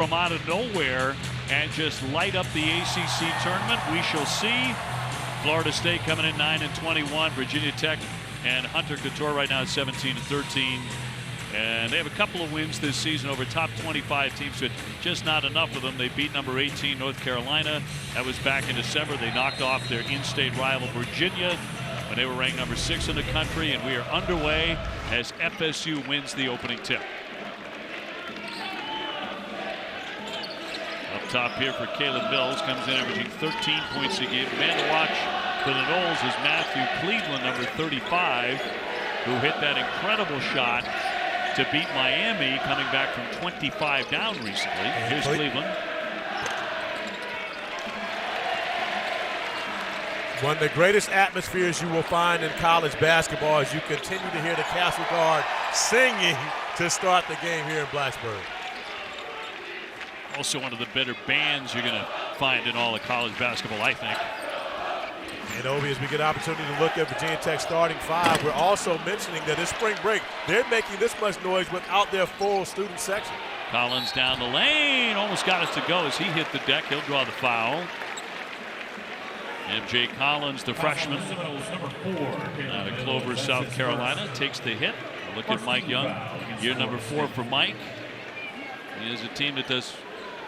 from out of nowhere and just light up the ACC tournament. We shall see. Florida State coming in 9-21. Virginia Tech and Hunter Cattoor right now at 17-13. And they have a couple of wins this season over top 25 teams, but just not enough of them. They beat number 18 North Carolina. That was back in December. They knocked off their in-state rival Virginia when they were ranked number 6 in the country. And we are underway as FSU wins the opening tip. Up top here for Caleb Mills, comes in averaging 13 points a game. Man to watch for the Noles is Matthew Cleveland, number 35, who hit that incredible shot to beat Miami, coming back from 25 down recently. Here's Cleveland. One of the greatest atmospheres you will find in college basketball as you continue to hear the Castle Guard singing to start the game here in Blacksburg. Also one of the better bands you're going to find in all of college basketball, I think. And Obi, as we get an opportunity to look at Virginia Tech starting 5, we're also mentioning that this spring break, they're making this much noise without their full student section. Collins down the lane, almost got it to go as he hit the deck. He'll draw the foul. MJ Collins, the freshman out of Clover, South Carolina, takes the hit. Look at Mike Young, year number 4 for Mike. He is a team that does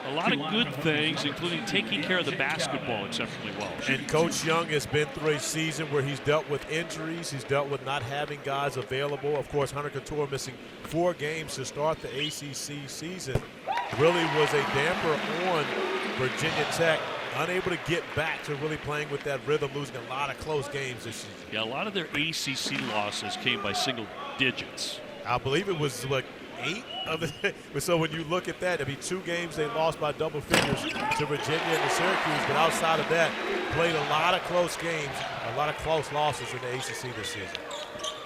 a lot of good things, including taking care of the basketball exceptionally well. And Coach Young has been through a season where he's dealt with injuries. He's dealt with not having guys available. Of course, Hunter Cattoor missing 4 games to start the ACC season really was a damper on Virginia Tech. Unable to get back to really playing with that rhythm, losing a lot of close games this season. Yeah, a lot of their ACC losses came by single digits. I believe it was like 8 of it. So when you look at that, I mean, 2 games they lost by double figures to Virginia and to Syracuse, but outside of that, played a lot of close games, a lot of close losses in the ACC this season.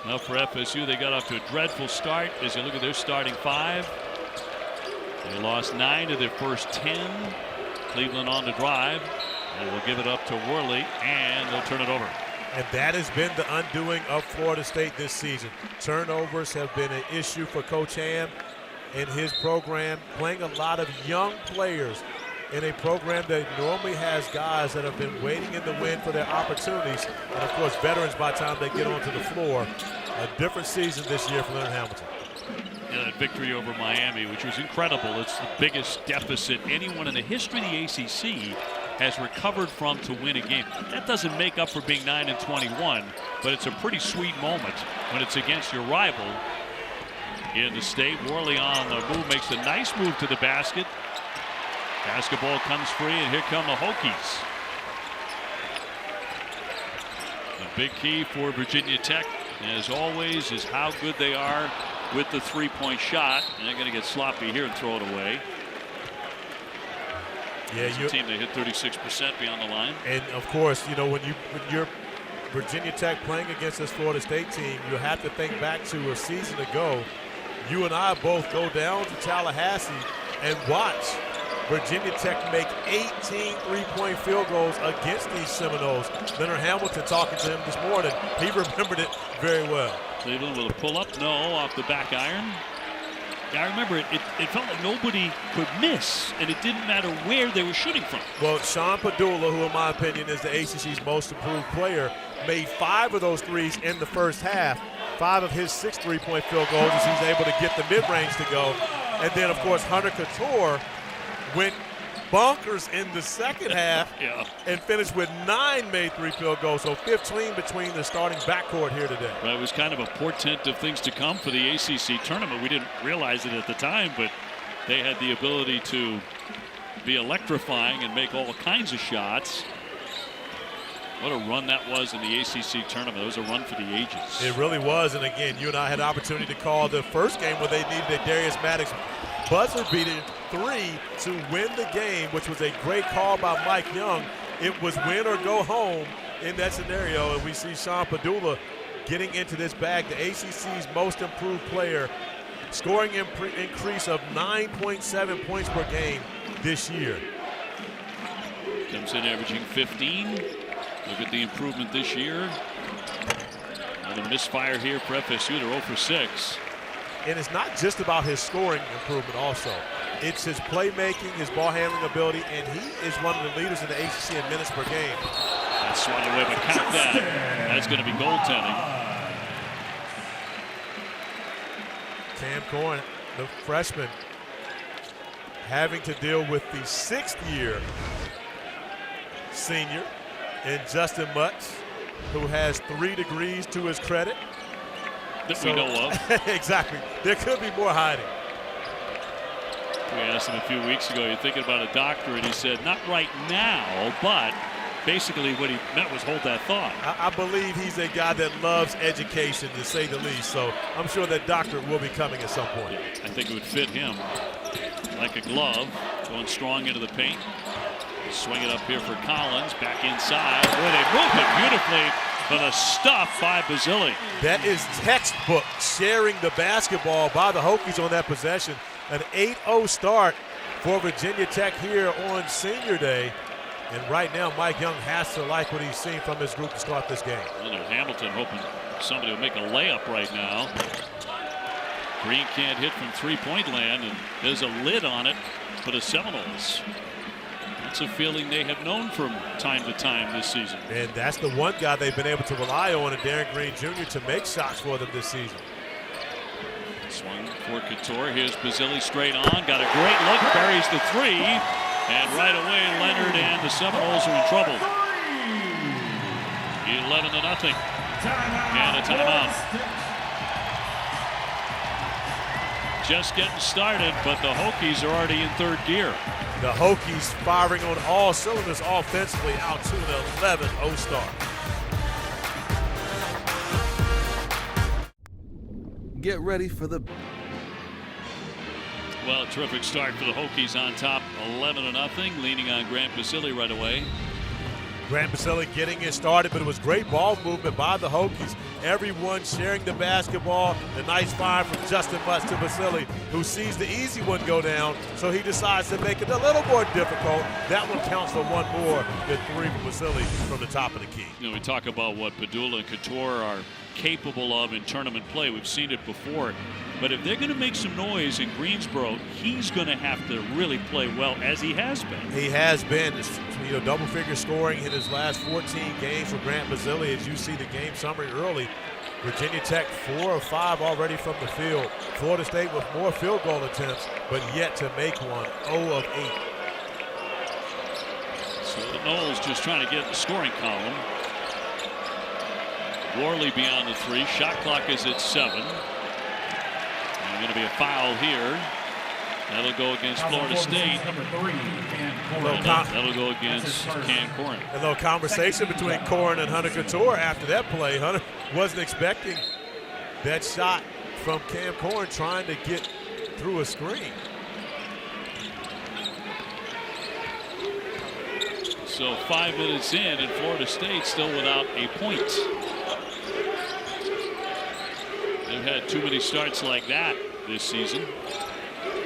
Now for FSU, they got off to a dreadful start. As you look at their starting 5, they lost 9 of their first 10. Cleveland on the drive. They will give it up to Worley, and they'll turn it over. And that has been the undoing of Florida State this season. Turnovers have been an issue for Coach Ham and his program, playing a lot of young players in a program that normally has guys that have been waiting in the wind for their opportunities. And, of course, veterans by the time they get onto the floor. A different season this year for Leonard Hamilton. Yeah, that victory over Miami, which was incredible. It's the biggest deficit anyone in the history of the ACC has recovered from to win a game. That doesn't make up for being 9-21, but it's a pretty sweet moment when it's against your rival in the state. Worley on the move, makes a nice move to the basket. Basketball comes free, and here come the Hokies. The big key for Virginia Tech, as always, is how good they are with the three-point shot. And they're going to get sloppy here and throw it away. Yeah, your team, they hit 36% beyond the line. And of course, you know, when you're Virginia Tech playing against this Florida State team, you have to think back to a season ago. You and I both go down to Tallahassee and watch Virginia Tech make 18 three-point field goals against these Seminoles. Leonard Hamilton talking to him this morning, he remembered it very well. Cleveland with a pull-up, no, off the back iron. Yeah, I remember it felt like nobody could miss, and it didn't matter where they were shooting from. Well, Sean Pedulla, who in my opinion is the ACC's most improved player, made 5 of those threes in the first half. 5 of his 6 three-point field goals as he's able to get the mid-range to go. And then, of course, Hunter Cattoor went bonkers in the second half and finished with 9 made 3 field goals, so 15 between the starting backcourt here today. Well, it was kind of a portent of things to come for the ACC tournament. We didn't realize it at the time, but they had the ability to be electrifying and make all kinds of shots. What a run that was in the ACC tournament. It was a run for the ages. It really was, and again, you and I had the opportunity to call the first game where they needed a Darius Maddox buzzer-beating 3 to win the game, which was a great call by Mike Young. It was win or go home in that scenario, and we see Sean Pedulla getting into this bag, the ACC's most improved player, scoring increase of 9.7 points per game this year. Comes in averaging 15. Look at the improvement this year. Another misfire here for FSU. They're 0 for 6. And it's not just about his scoring improvement also. It's his playmaking, his ball handling ability, and he is one of the leaders in the ACC in minutes per game. That's swung away, but count that. That's going to be goaltending. Cam Corn, the freshman, having to deal with the 6th-year senior in Justin Mutz, who has 3 degrees to his credit. That we know of. Exactly. There could be more hiding. We asked him a few weeks ago, you're thinking about a doctorate? He said, not right now, but basically what he meant was hold that thought. I believe he's a guy that loves education, to say the least, so I'm sure that doctorate will be coming at some point. Yeah, I think it would fit him like a glove, going strong into the paint. Swing it up here for Collins, back inside. Boy, they moved it beautifully, but a stuff by Basile. That is textbook sharing the basketball by the Hokies on that possession. An 8-0 start for Virginia Tech here on Senior Day. And right now, Mike Young has to like what he's seen from his group to start this game. Leonard Hamilton hoping somebody will make a layup right now. Green can't hit from three-point land, and there's a lid on it for the Seminoles. That's a feeling they have known from time to time this season. And that's the one guy they've been able to rely on in Darren Green Jr. to make shots for them this season. Swung for Cattoor. Here's Basile straight on. Got a great look. Buries the 3. And right away, Leonard and the Seminoles are in trouble. 11-0. And a timeout. Just getting started, but the Hokies are already in 3rd gear. The Hokies firing on all cylinders offensively, out to an 11-0 start. Get ready for the... Well, a terrific start for the Hokies on top, 11-0, leaning on Grant Basile right away. Grant Basile getting it started, but it was great ball movement by the Hokies. Everyone sharing the basketball. The nice find from Justin Mutz to Basile, who sees the easy one go down, so he decides to make it a little more difficult. That one counts for one more than 3 from Basile from the top of the key. You know, we talk about what Pedulla and Cattoor are capable of in tournament play. We've seen it before. But if they're going to make some noise in Greensboro, he's going to have to really play well, as he has been. He has been. You know, double-figure scoring in his last 14 games for Grant Basile. As you see the game summary early, Virginia Tech 4 of 5 already from the field. Florida State with more field goal attempts, but yet to make one. 0 of 8. So the Noles just trying to get in the scoring column. Worley beyond the 3. Shot clock is at 7. Going to be a foul here. That'll go against Florida State. That'll go against Cam Corn. A little conversation between Corn and Hunter Cattoor after that play. Hunter wasn't expecting that shot from Cam Corn, trying to get through a screen. So 5 minutes in, and Florida State still without a point. They've had too many starts like that this season.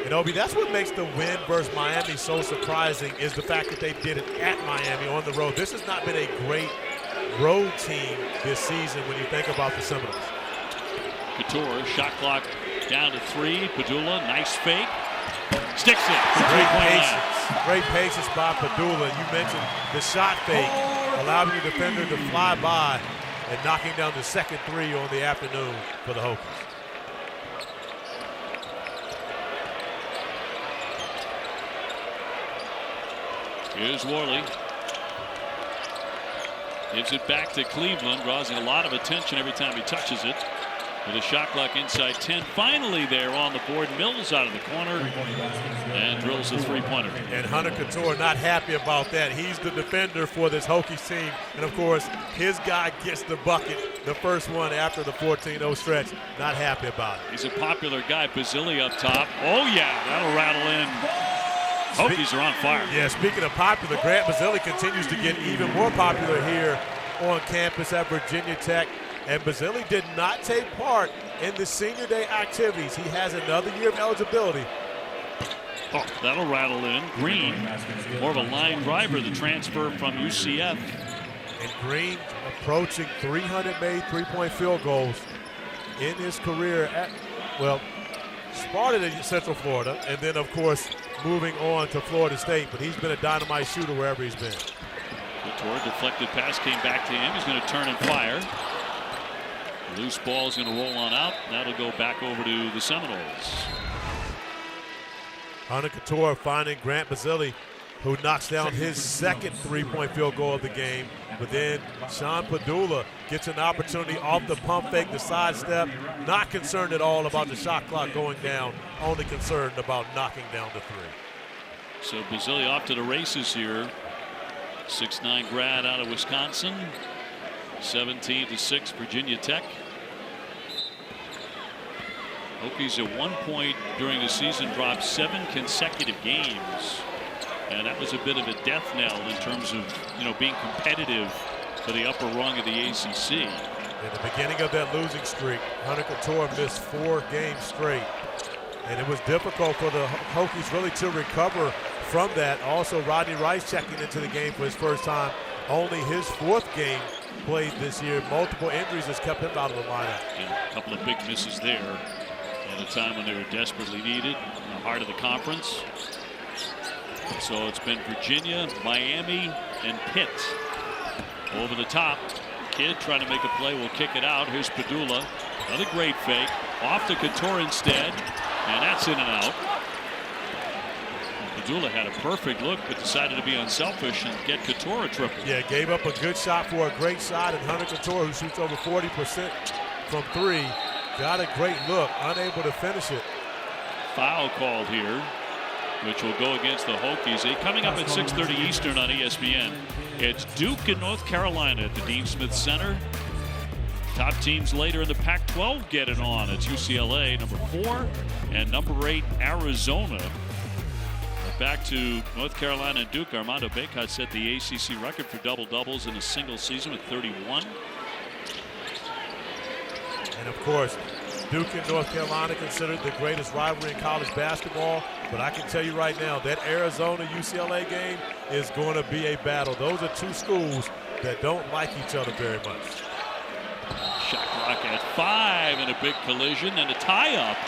And Obi, that's what makes the win versus Miami so surprising, is the fact that they did it at Miami on the road. This has not been a great road team this season when you think about the Seminoles. Cattoor, shot clock down to 3. Pedulla, nice fake. Sticks it. Great patience by Pedulla. You mentioned the shot fake, allowing the defender to fly by and knocking down the second 3 on the afternoon for the Hokies. Here's Worley. Gives it back to Cleveland, draws a lot of attention every time he touches it. With a shot clock inside 10. Finally there on the board. Mills out of the corner and drills the 3-pointer. And Hunter Cattoor not happy about that. He's the defender for this Hokies team. And of course, his guy gets the bucket, the first one after the 14-0 stretch. Not happy about it. He's a popular guy. Basile up top. Oh yeah, that'll rattle in. Hokies are on fire. Yeah, speaking of popular, Grant Basile continues to get even more popular here on campus at Virginia Tech. And Basile did not take part in the Senior Day activities. He has another year of eligibility. Oh, that'll rattle in. Green, more of a line driver, the transfer from UCF. And Green approaching 300 made three-point field goals in his career at, well, started at Central Florida, and then, of course, moving on to Florida State. But he's been a dynamite shooter wherever he's been. Cattoor, deflected pass came back to him. He's going to turn and fire. Loose ball is going to roll on out. That'll go back over to the Seminoles. Hunter Cattoor finding Grant Basile, who knocks down his second three-point field goal of the game. But then Sean Pedulla gets an opportunity off the pump fake, the sidestep. Not concerned at all about the shot clock going down, only concerned about knocking down the three. So Basile off to the races here. 6'9" grad out of Wisconsin. 17-6 Virginia Tech. Hokies at one point during the season dropped 7 consecutive games. And that was a bit of a death knell in terms of, being competitive for the upper rung of the ACC. In the beginning of that losing streak, Hunter Cattoor missed 4 games straight. And it was difficult for the Hokies really to recover from that. Also, Rodney Rice checking into the game for his first time. Only his 4th game played this year. Multiple injuries has kept him out of the lineup. And a couple of big misses there at a time when they were desperately needed in the heart of the conference. So it's been Virginia, Miami, and Pitt. Over the top. Kidd trying to make a play, will kick it out. Here's Pedulla. Another great fake. Off to Cattoor instead. And that's in and out. Pedulla had a perfect look, but decided to be unselfish and get Cattoor a triple. Yeah, gave up a good shot for a great shot, and Hunter Cattoor, who shoots over 40% from 3, got a great look, unable to finish it. Foul called here, which will go against the Hokies. Coming up at 6:30 Eastern on ESPN. It's Duke and North Carolina at the Dean Smith Center. Top teams later in the Pac-12 get it on. It's UCLA, number 4, and number 8, Arizona. Back to North Carolina and Duke. Armando Bacot set the ACC record for double-doubles in a single season with 31. And of course, Duke and North Carolina considered the greatest rivalry in college basketball. But I can tell you right now, that Arizona-UCLA game is going to be a battle. Those are 2 schools that don't like each other very much. Shot clock at 5 and a big collision and a tie-up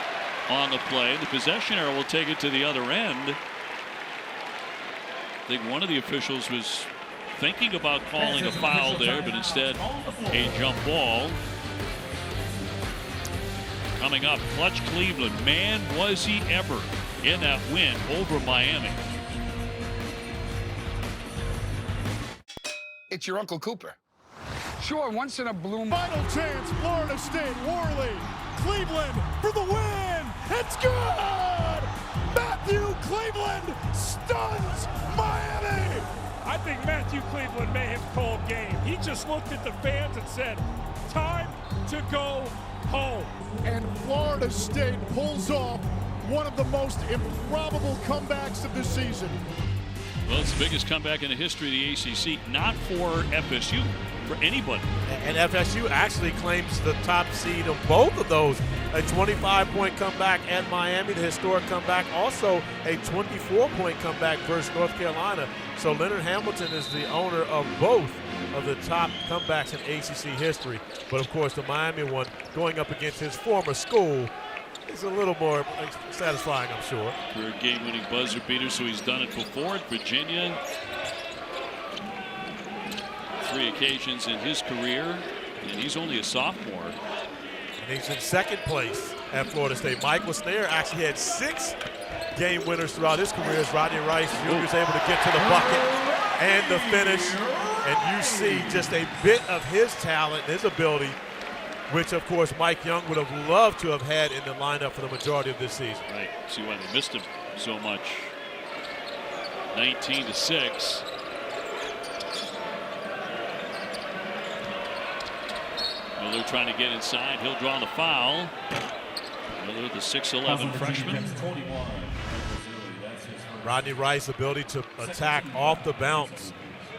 on the play. The possession arrow will take it to the other end. I think one of the officials was thinking about calling a foul there, but instead a jump ball. Coming up, clutch Cleveland. Man, was he ever in that win over Miami. It's your Uncle Cooper. Sure, once in a blue moon. Final chance, Florida State, Worley, Cleveland for the win. It's good! Matthew Cleveland stuns Miami. I think Matthew Cleveland may have called game. He just looked at the fans and said, time to go home. And Florida State pulls off one of the most improbable comebacks of the season. Well, it's the biggest comeback in the history of the ACC, not for FSU, for anybody. And FSU actually claims the top seed of both of those. A 25-point comeback at Miami, the historic comeback. Also a 24-point comeback versus North Carolina. So Leonard Hamilton is the owner of both of the top comebacks in ACC history. But, of course, the Miami one going up against his former school is a little more satisfying, I'm sure. Career game-winning buzzer beater, so he's done it before at Virginia. 3 occasions in his career, and he's only a sophomore. And he's in second place at Florida State. Michael Snair actually had 6 game winners throughout his career as Rodney Rice Jr. is able to get to the bucket and the finish. And you see just a bit of his talent, his ability, which, of course, Mike Young would have loved to have had in the lineup for the majority of this season. Right. See why they missed him so much. 19-6. Miller trying to get inside. He'll draw the foul. Miller, the 6'11" freshman. Rodney Rice's ability to attack off the bounce.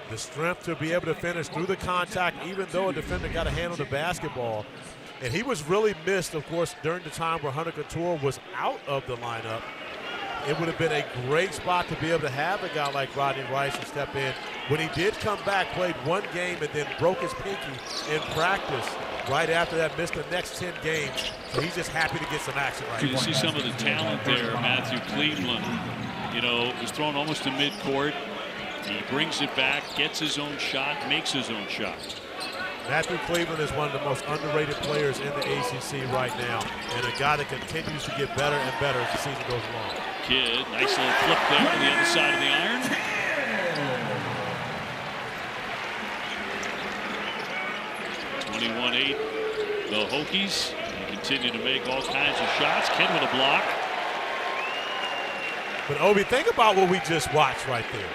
The strength to be able to finish through the contact, even though a defender got a hand on the basketball. And he was really missed, of course, during the time where Hunter Cattoor was out of the lineup. It would have been a great spot to be able to have a guy like Rodney Rice to step in. When he did come back, played 1 game and then broke his pinky in practice. right after that, missed the next 10 games. So he's just happy to get some action right now. You see some of the talent there. Matthew Cleveland, is thrown almost to midcourt. He brings it back, gets his own shot, makes his own shot. Matthew Cleveland is one of the most underrated players in the ACC right now, and a guy that continues to get better and better as the season goes along. Kidd, nice little flip there to the other side of the iron. (21-8) the Hokies. They continue to make all kinds of shots. Kidd with a block. But Obi, think about what we just watched right there.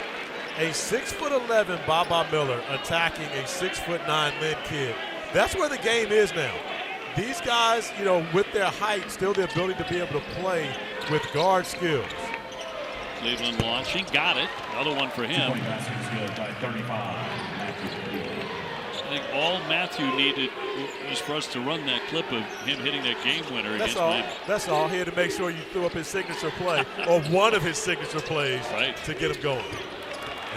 A 6'11" Baba Miller attacking a 6'9" Lynn Kidd. That's where the game is now. These guys, with their height, still the ability to be able to play with guard skills. Cleveland launching, got it. Another one for him. I think all Matthew needed was for us to run that clip of him hitting that game winner against Miami. That's all. He had to make sure you threw up his signature play or one of his signature plays to get him going.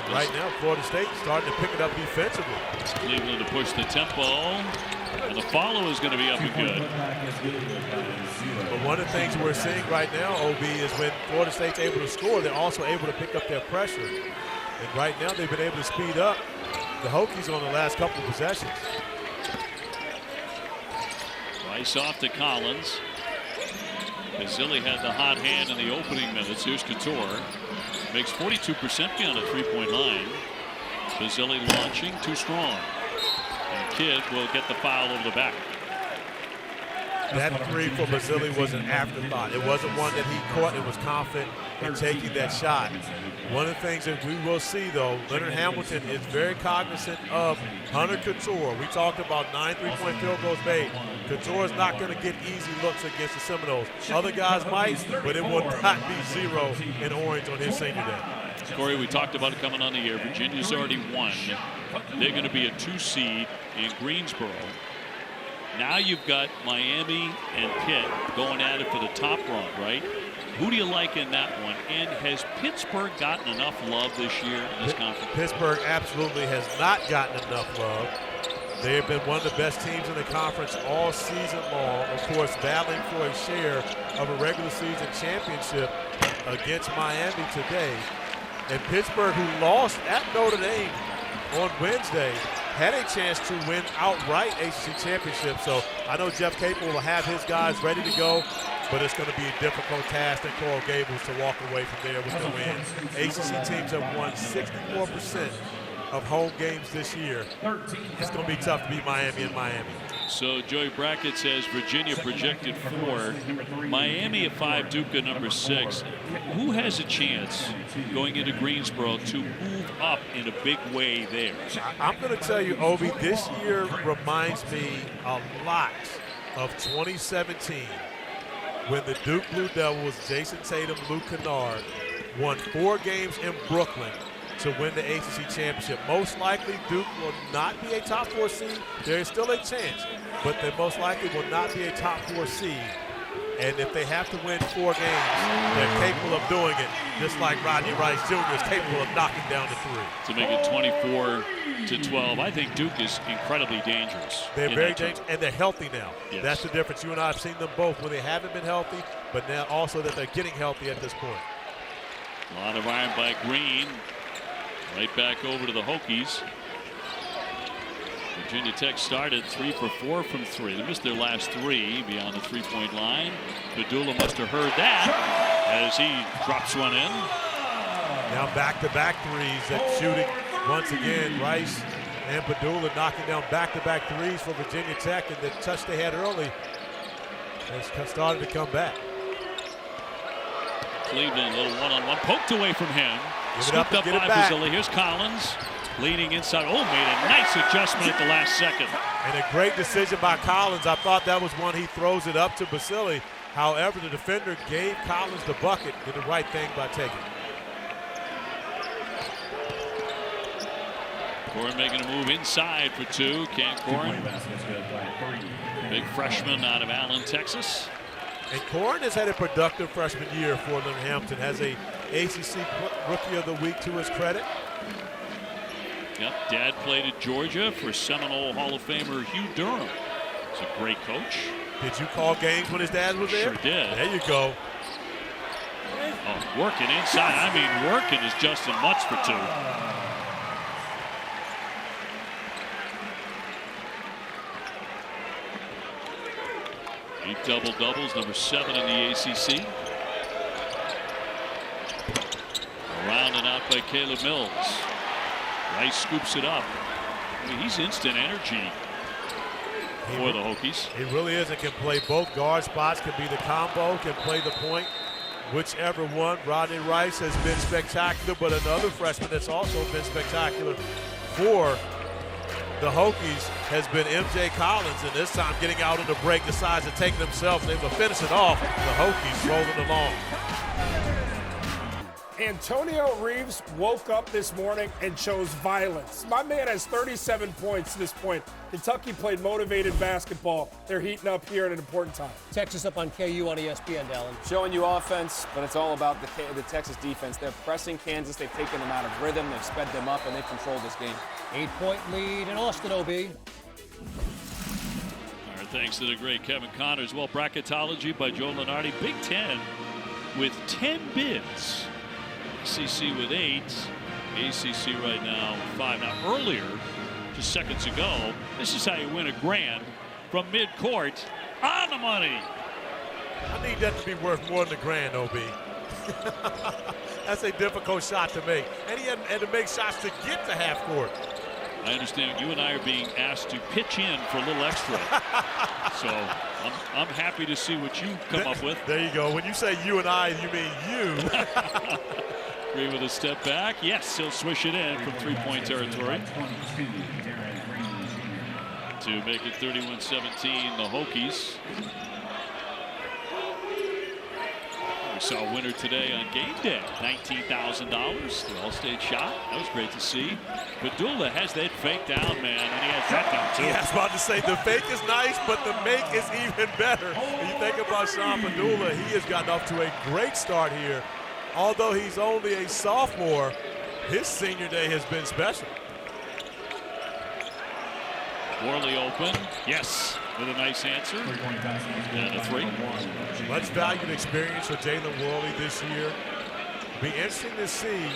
And right now, Florida State starting to pick it up defensively. Cleveland to push the tempo, and the follow is going to be up and good. But one of the things we're seeing right now, OB, is when Florida State's able to score, they're also able to pick up their pressure. And right now, they've been able to speed up the Hokies on the last couple of possessions. Rice off to Collins. Basile had the hot hand in the opening minutes. Here's Cattoor. Makes 42% beyond the three-point line. Basile launching, too strong. And Kidd will get the foul over the back. That three for Basile was an afterthought. It wasn't one that he caught and was confident in taking that shot. One of the things that we will see, though, Leonard Hamilton is very cognizant of Hunter Cattoor. We talked about 9 three-point field goals made. Cattoor is not going to get easy looks against the Seminoles. Other guys might, but it will not be 0 in orange on his senior day. Corey, we talked about it coming on the air. Virginia's already won. They're going to be a 2 seed in Greensboro. Now you've got Miami and Pitt going at it for the top run, right? Who do you like in that one? And has Pittsburgh gotten enough love this year in this conference? Pittsburgh absolutely has not gotten enough love. They have been one of the best teams in the conference all season long. Of course, battling for a share of a regular season championship against Miami today. And Pittsburgh, who lost at Notre Dame on Wednesday, had a chance to win outright ACC championship. So I know Jeff Capel will have his guys ready to go, but it's going to be a difficult task in Coral Gables to walk away from there with the win. ACC teams have won 64% of home games this year. It's going to be tough to beat Miami in Miami. So Joey Brackett says Virginia projected 4, Miami at 5, Duke at number 6. Who has a chance going into Greensboro to move up in a big way there? I'm going to tell you, Obi, this year reminds me a lot of 2017 when the Duke Blue Devils, Jason Tatum, Luke Kennard, won 4 games in Brooklyn to win the ACC championship. Most likely Duke will not be a top 4 seed. There is still a chance, but they most likely will not be a top 4 seed. And if they have to win 4 games, they're capable of doing it, just like Rodney Rice Jr. is capable of knocking down the 3. To make it 24-12, I think Duke is incredibly dangerous. They're very dangerous, and they're healthy now. Yes. That's the difference. You and I have seen them both when they haven't been healthy, but now also that they're getting healthy at this point. A lot of iron by Green. Right back over to the Hokies. Virginia Tech started 3 for 4 from 3. They missed their last 3 beyond the three-point line. Pedulla must have heard that as he drops one in. Now back-to-back threes that shooting once again. Rice and Pedulla knocking down back-to-back threes for Virginia Tech, and the touch they had early has started to come back. Cleveland, a little one-on-one, poked away from him. Scooped up by Basile. Here's Collins leaning inside. Oh, made a nice adjustment at the last second. And a great decision by Collins. I thought that was one he throws it up to Basile. However, the defender gave Collins the bucket. Did the right thing by taking it. Corin making a move inside for 2. Can't Corin. Big freshman out of Allen, Texas. And Corin has had a productive freshman year for Leonard Hamilton. Has a ACC Rookie of the Week to his credit. Yep, Dad played at Georgia for Seminole Hall of Famer Hugh Durham. He's a great coach. Did you call games when his dad was there? Sure did. There you go. Oh, working inside. I mean, working is Justin Mutz for two. Eight double-doubles, number 7 in the ACC. Around and out by Caleb Mills. Rice scoops it up. I mean, he's instant energy for the Hokies. He really is and can play both guard spots, can be the combo, can play the point. Whichever one. Rodney Rice has been spectacular, but another freshman that's also been spectacular for the Hokies has been MJ Collins, and this time getting out on the break, decides to take themselves and able to finish it off. The Hokies rolling along. Antonio Reeves woke up this morning and chose violence. My man has 37 points at this point. Kentucky played motivated basketball. They're heating up here at an important time. Texas up on KU on ESPN, Dallin. Showing you offense, but it's all about the Texas defense. They're pressing Kansas. They've taken them out of rhythm. They've sped them up, and they've controlled this game. 8-point lead in Austin, OB. All right, thanks to the great Kevin Connors. Well, bracketology by Joe Lenardi. Big Ten with 10 bids. ACC with 8. ACC right now 5. Now earlier, just seconds ago, this is how you win a grand from midcourt on the money. I need that to be worth more than a grand, OB. That's a difficult shot to make. And he had to make shots to get to half court. I understand you and I are being asked to pitch in for a little extra. So I'm happy to see what you come up with. There you go. When you say you and I, you mean you. Agree with a step back. Yes, he'll swish it in from three-point territory. To make it 31-17, the Hokies. We saw a winner today on game day. $19,000, the All-State shot. That was great to see. Pedulla has that fake down, man, and he has that down, too. Yeah, I was about to say, the fake is nice, but the make is even better. When you think about Sean Pedulla, he has gotten off to a great start here. Although he's only a sophomore, his senior day has been special. Worley open. Yes, with a nice answer. And a 3. Much valued experience for Jalen Worley this year. Be interesting to see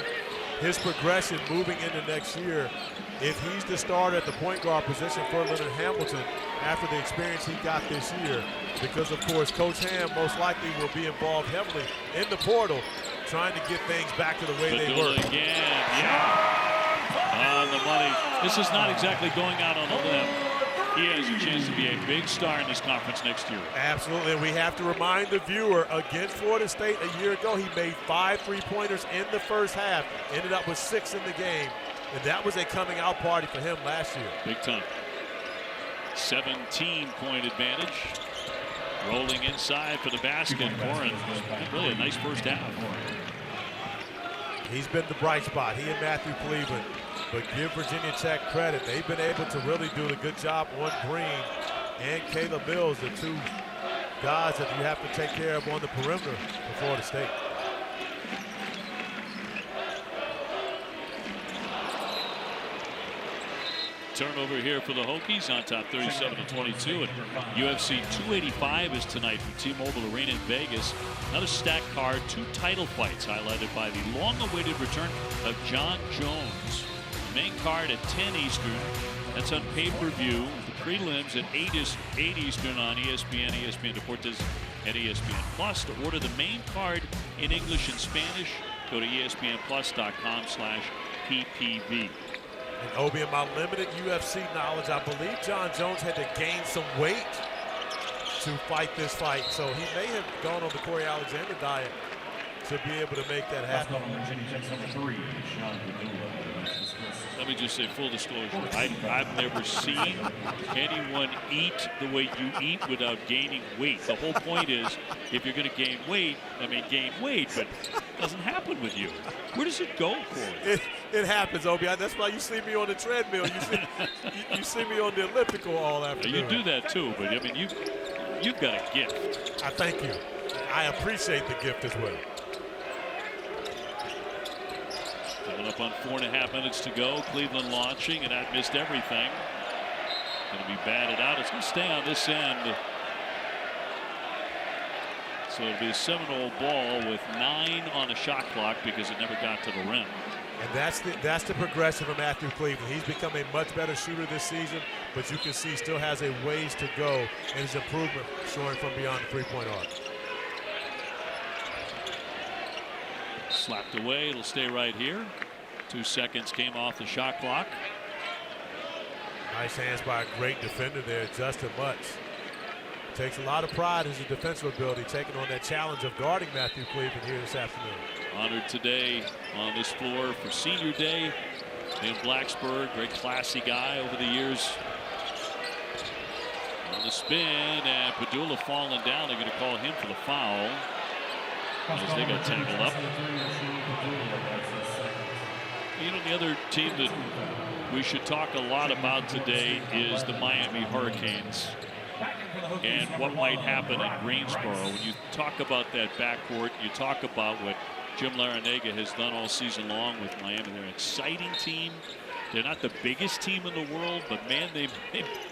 his progression moving into next year if he's the starter at the point guard position for Leonard Hamilton after the experience he got this year. Because, of course, Coach Ham most likely will be involved heavily in the portal, trying to get things back to the way they were. Again, yeah. On the money. This is not exactly going out on a limb. He has a chance to be a big star in this conference next year. Absolutely, and we have to remind the viewer, against Florida State a year ago, he made 5 3-pointers in the first half, ended up with 6 in the game, and that was a coming out party for him last year. Big time. 17-point advantage. Rolling inside for the basket. Corin, really a nice first half. He's been the bright spot, he and Matthew Cleveland. But give Virginia Tech credit. They've been able to really do a good job on Green and Caleb Mills, the two guys that you have to take care of on the perimeter for Florida State. Turnover here for the Hokies on top 37-22. And UFC 285 is tonight from T-Mobile Arena in Vegas. Another stacked card, 2 title fights highlighted by the long-awaited return of John Jones. Main card at 10 Eastern. That's on pay-per-view. The prelims at 8 Eastern on ESPN, ESPN Deportes, and ESPN Plus. To order the main card in English and Spanish, go to ESPNplus.com/PPV. And Obi, in my limited UFC knowledge, I believe John Jones had to gain some weight to fight this fight. So he may have gone on the Corey Alexander diet to be able to make that happen. Let me just say, full disclosure, I've never seen anyone eat the way you eat without gaining weight. The whole point is, if you're going to gain weight, gain weight, but it doesn't happen with you. Where does it go, Corey? It happens, Obi. That's why you see me on the treadmill. You see me on the elliptical all afternoon. You do that too, but you've got a gift. I thank you. I appreciate the gift as well. Coming up on 4.5 minutes to go. Cleveland launching, and that missed everything. going to be batted out. It's going to stay on this end. So it'll be a Seminole ball with 9 on the shot clock because it never got to the rim. And that's the progression of Matthew Cleveland. He's become a much better shooter this season, but you can see he still has a ways to go in his improvement showing from beyond the three-point arc. Slapped away. It'll stay right here. 2 seconds came off the shot clock. Nice hands by a great defender there, Justin Mutz. Takes a lot of pride in his defensive ability, taking on that challenge of guarding Matthew Cleveland here this afternoon. Honored today on this floor for Senior Day in Blacksburg. Great classy guy over the years. On the spin, and Pedulla falling down. They're going to call him for the foul as they got tangled up. You know, the other team that we should talk a lot about today is the Miami Hurricanes and what might happen in Greensboro. When you talk about that backcourt, you talk about what Jim Larrañaga has done all season long with Miami. They're an exciting team. They're not the biggest team in the world, but man, they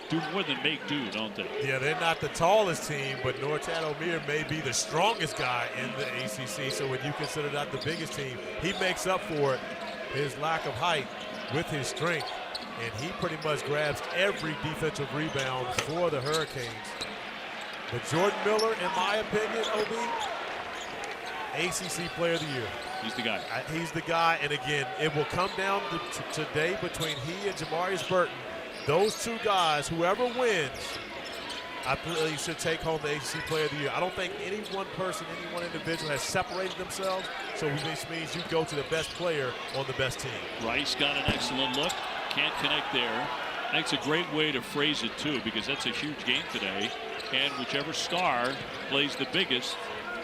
do more than make do, don't they? Yeah, they're not the tallest team, but Norchad Omier may be the strongest guy in the ACC. So when you consider that the biggest team, he makes up for it, his lack of height, with his strength. And he pretty much grabs every defensive rebound for the Hurricanes. But Jordan Miller, in my opinion, OB, ACC Player of the Year. He's the guy. He's the guy, and again, it will come down to today between he and Jamarius Burton. Those two guys, whoever wins, I believe should take home the ACC Player of the Year. I don't think any one person, any one individual has separated themselves, so this means you go to the best player on the best team. Rice got an excellent look. Can't connect there. I think it's a great way to phrase it, too, because that's a huge game today, and whichever star plays the biggest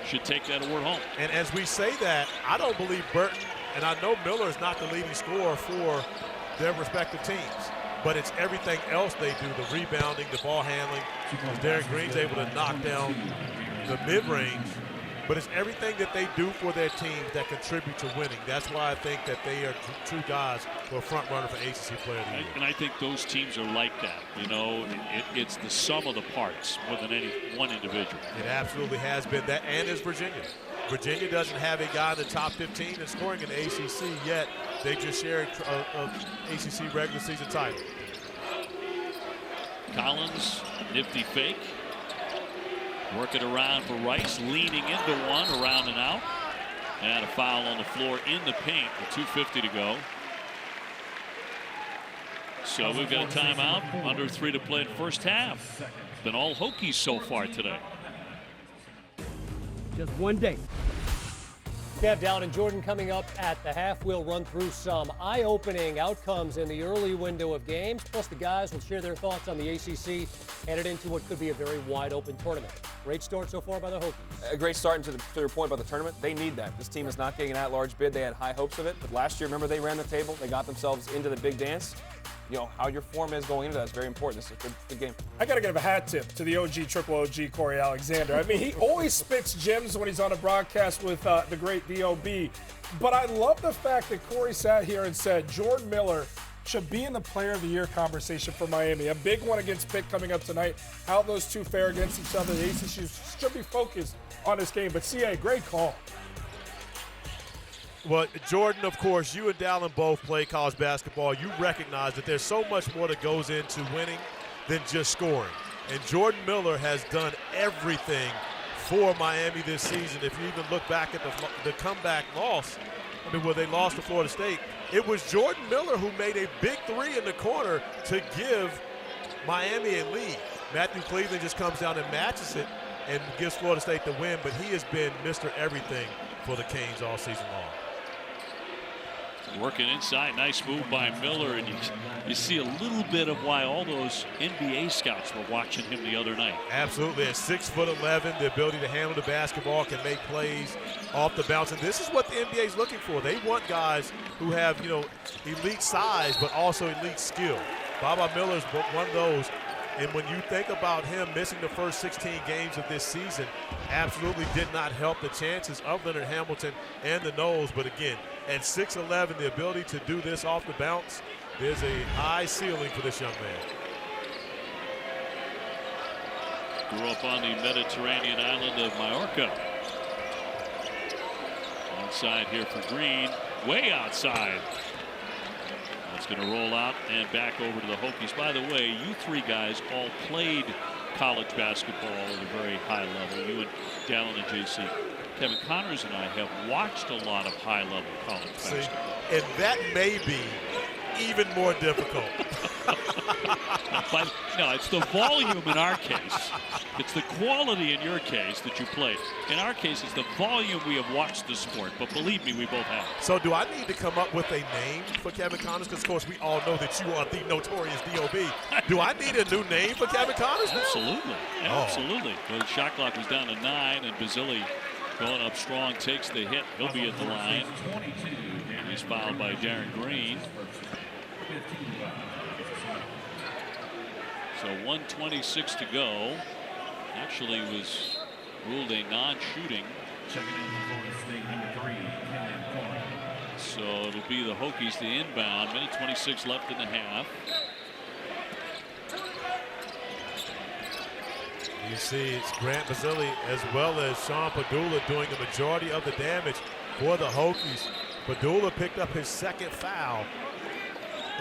should take that award home. And as we say that, I don't believe Burton, and I know Miller is not the leading scorer for their respective teams, but it's everything else they do, the rebounding, the ball handling. Derek Green's able to knock down the mid-range, but it's everything that they do for their teams that contribute to winning. That's why I think that they are two guys who are front runner for ACC Player of the Year. And I think those teams are like that. You know, it's the sum of the parts more than any one individual. It absolutely has been that, and is Virginia. Virginia doesn't have a guy in the top 15 in scoring in the ACC yet. They just shared an ACC regular season title. Collins, nifty fake. Working around for Rice, leaning into one, around and out. And a foul on the floor in the paint with 2:50 to go. So we've got a timeout, under 3 to play in the first half. Been all Hokies so far today. Just one day. Kev, Dallin, and Jordan coming up at the half. We'll run through some eye-opening outcomes in the early window of games. Plus, the guys will share their thoughts on the ACC headed into what could be a very wide-open tournament. Great start so far by the Hokies. A great start, and to your point about the tournament, they need that. This team is not getting an at-large bid. They had high hopes of it, but last year, remember, they ran the table. They got themselves into the big dance. You know, how your form is going into that is very important. This is a good game. I got to give a hat tip to the OG, triple OG, Corey Alexander. I mean, he always spits gems when he's on a broadcast with the great B.O.B. But I love the fact that Corey sat here and said Jordan Miller should be in the Player of the Year conversation for Miami. A big one against Pitt coming up tonight. How those two fare against each other. The ACC should be focused on this game. But, CA, great call. Well, Jordan, of course, you and Dallin both play college basketball. You recognize that there's so much more that goes into winning than just scoring. And Jordan Miller has done everything for Miami this season. If you even look back at the comeback loss, I mean, where they lost to Florida State, it was Jordan Miller who made a big three in the corner to give Miami a lead. Matthew Cleveland just comes down and matches it and gives Florida State the win, but he has been Mr. Everything for the Canes all season long. Working inside, nice move by Miller, and you see a little bit of why all those NBA scouts were watching him the other night. Absolutely, at 6'11", the ability to handle the basketball, can make plays off the bounce, and this is what the NBA is looking for. They want guys who have, you know, elite size, but also elite skill. Baba Miller's one of those. And when you think about him missing the first 16 games of this season, absolutely did not help the chances of Leonard Hamilton and the Noles. But again, at 6'11", the ability to do this off the bounce, there's a high ceiling for this young man. Grew up on the Mediterranean island of Majorca. Inside here for Green, way outside. That's going to roll out and back over to the Hokies. By the way, you three guys all played college basketball at a very high level. You and Dallin and JC. Kevin Connors and I have watched a lot of high-level college basketball. And that may be even more difficult. But no, it's the volume in our case. It's the quality in your case that you played. In our case, it's the volume we have watched the sport. But believe me, we both have. So do I need to come up with a name for Kevin Connors? Because, of course, we all know that you are the notorious D.O.B. Do I need a new name for Kevin Connors now? Absolutely. Absolutely. The shot clock was down to 9, and Basile going up strong, takes the hit. He'll be at the line. He's fouled by Darren Green. So 1:26 to go. Actually was ruled a non-shooting. So it'll be the Hokies, the inbound. Minute 26 left in the half. You see it's Grant Basile as well as Sean Pedulla doing the majority of the damage for the Hokies. Pedulla picked up his second foul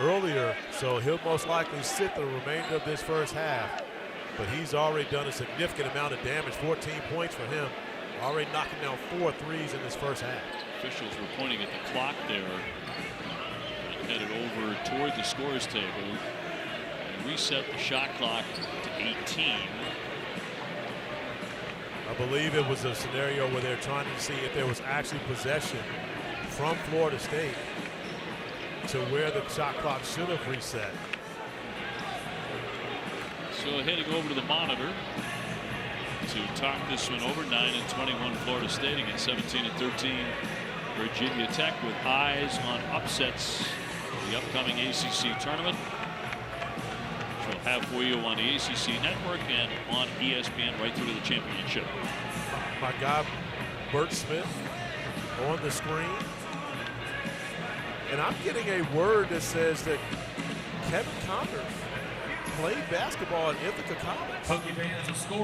earlier, so he'll most likely sit the remainder of this first half. But he's already done a significant amount of damage, 14 points for him. Already knocking down 4 threes in this first half. Officials were pointing at the clock there and headed over toward the scores table and reset the shot clock to 18. I believe it was a scenario where they're trying to see if there was actually possession from Florida State to where the shot clock should have reset. So heading over to the monitor to talk this one over. 9-21 Florida State against 17-13 Virginia Tech, with eyes on upsets in the upcoming ACC tournament, which we'll have for you on the ACC network and on ESPN right through to the championship. My guy Bert Smith on the screen, and I'm getting a word that says that Kevin Connors played basketball at Ithaca College.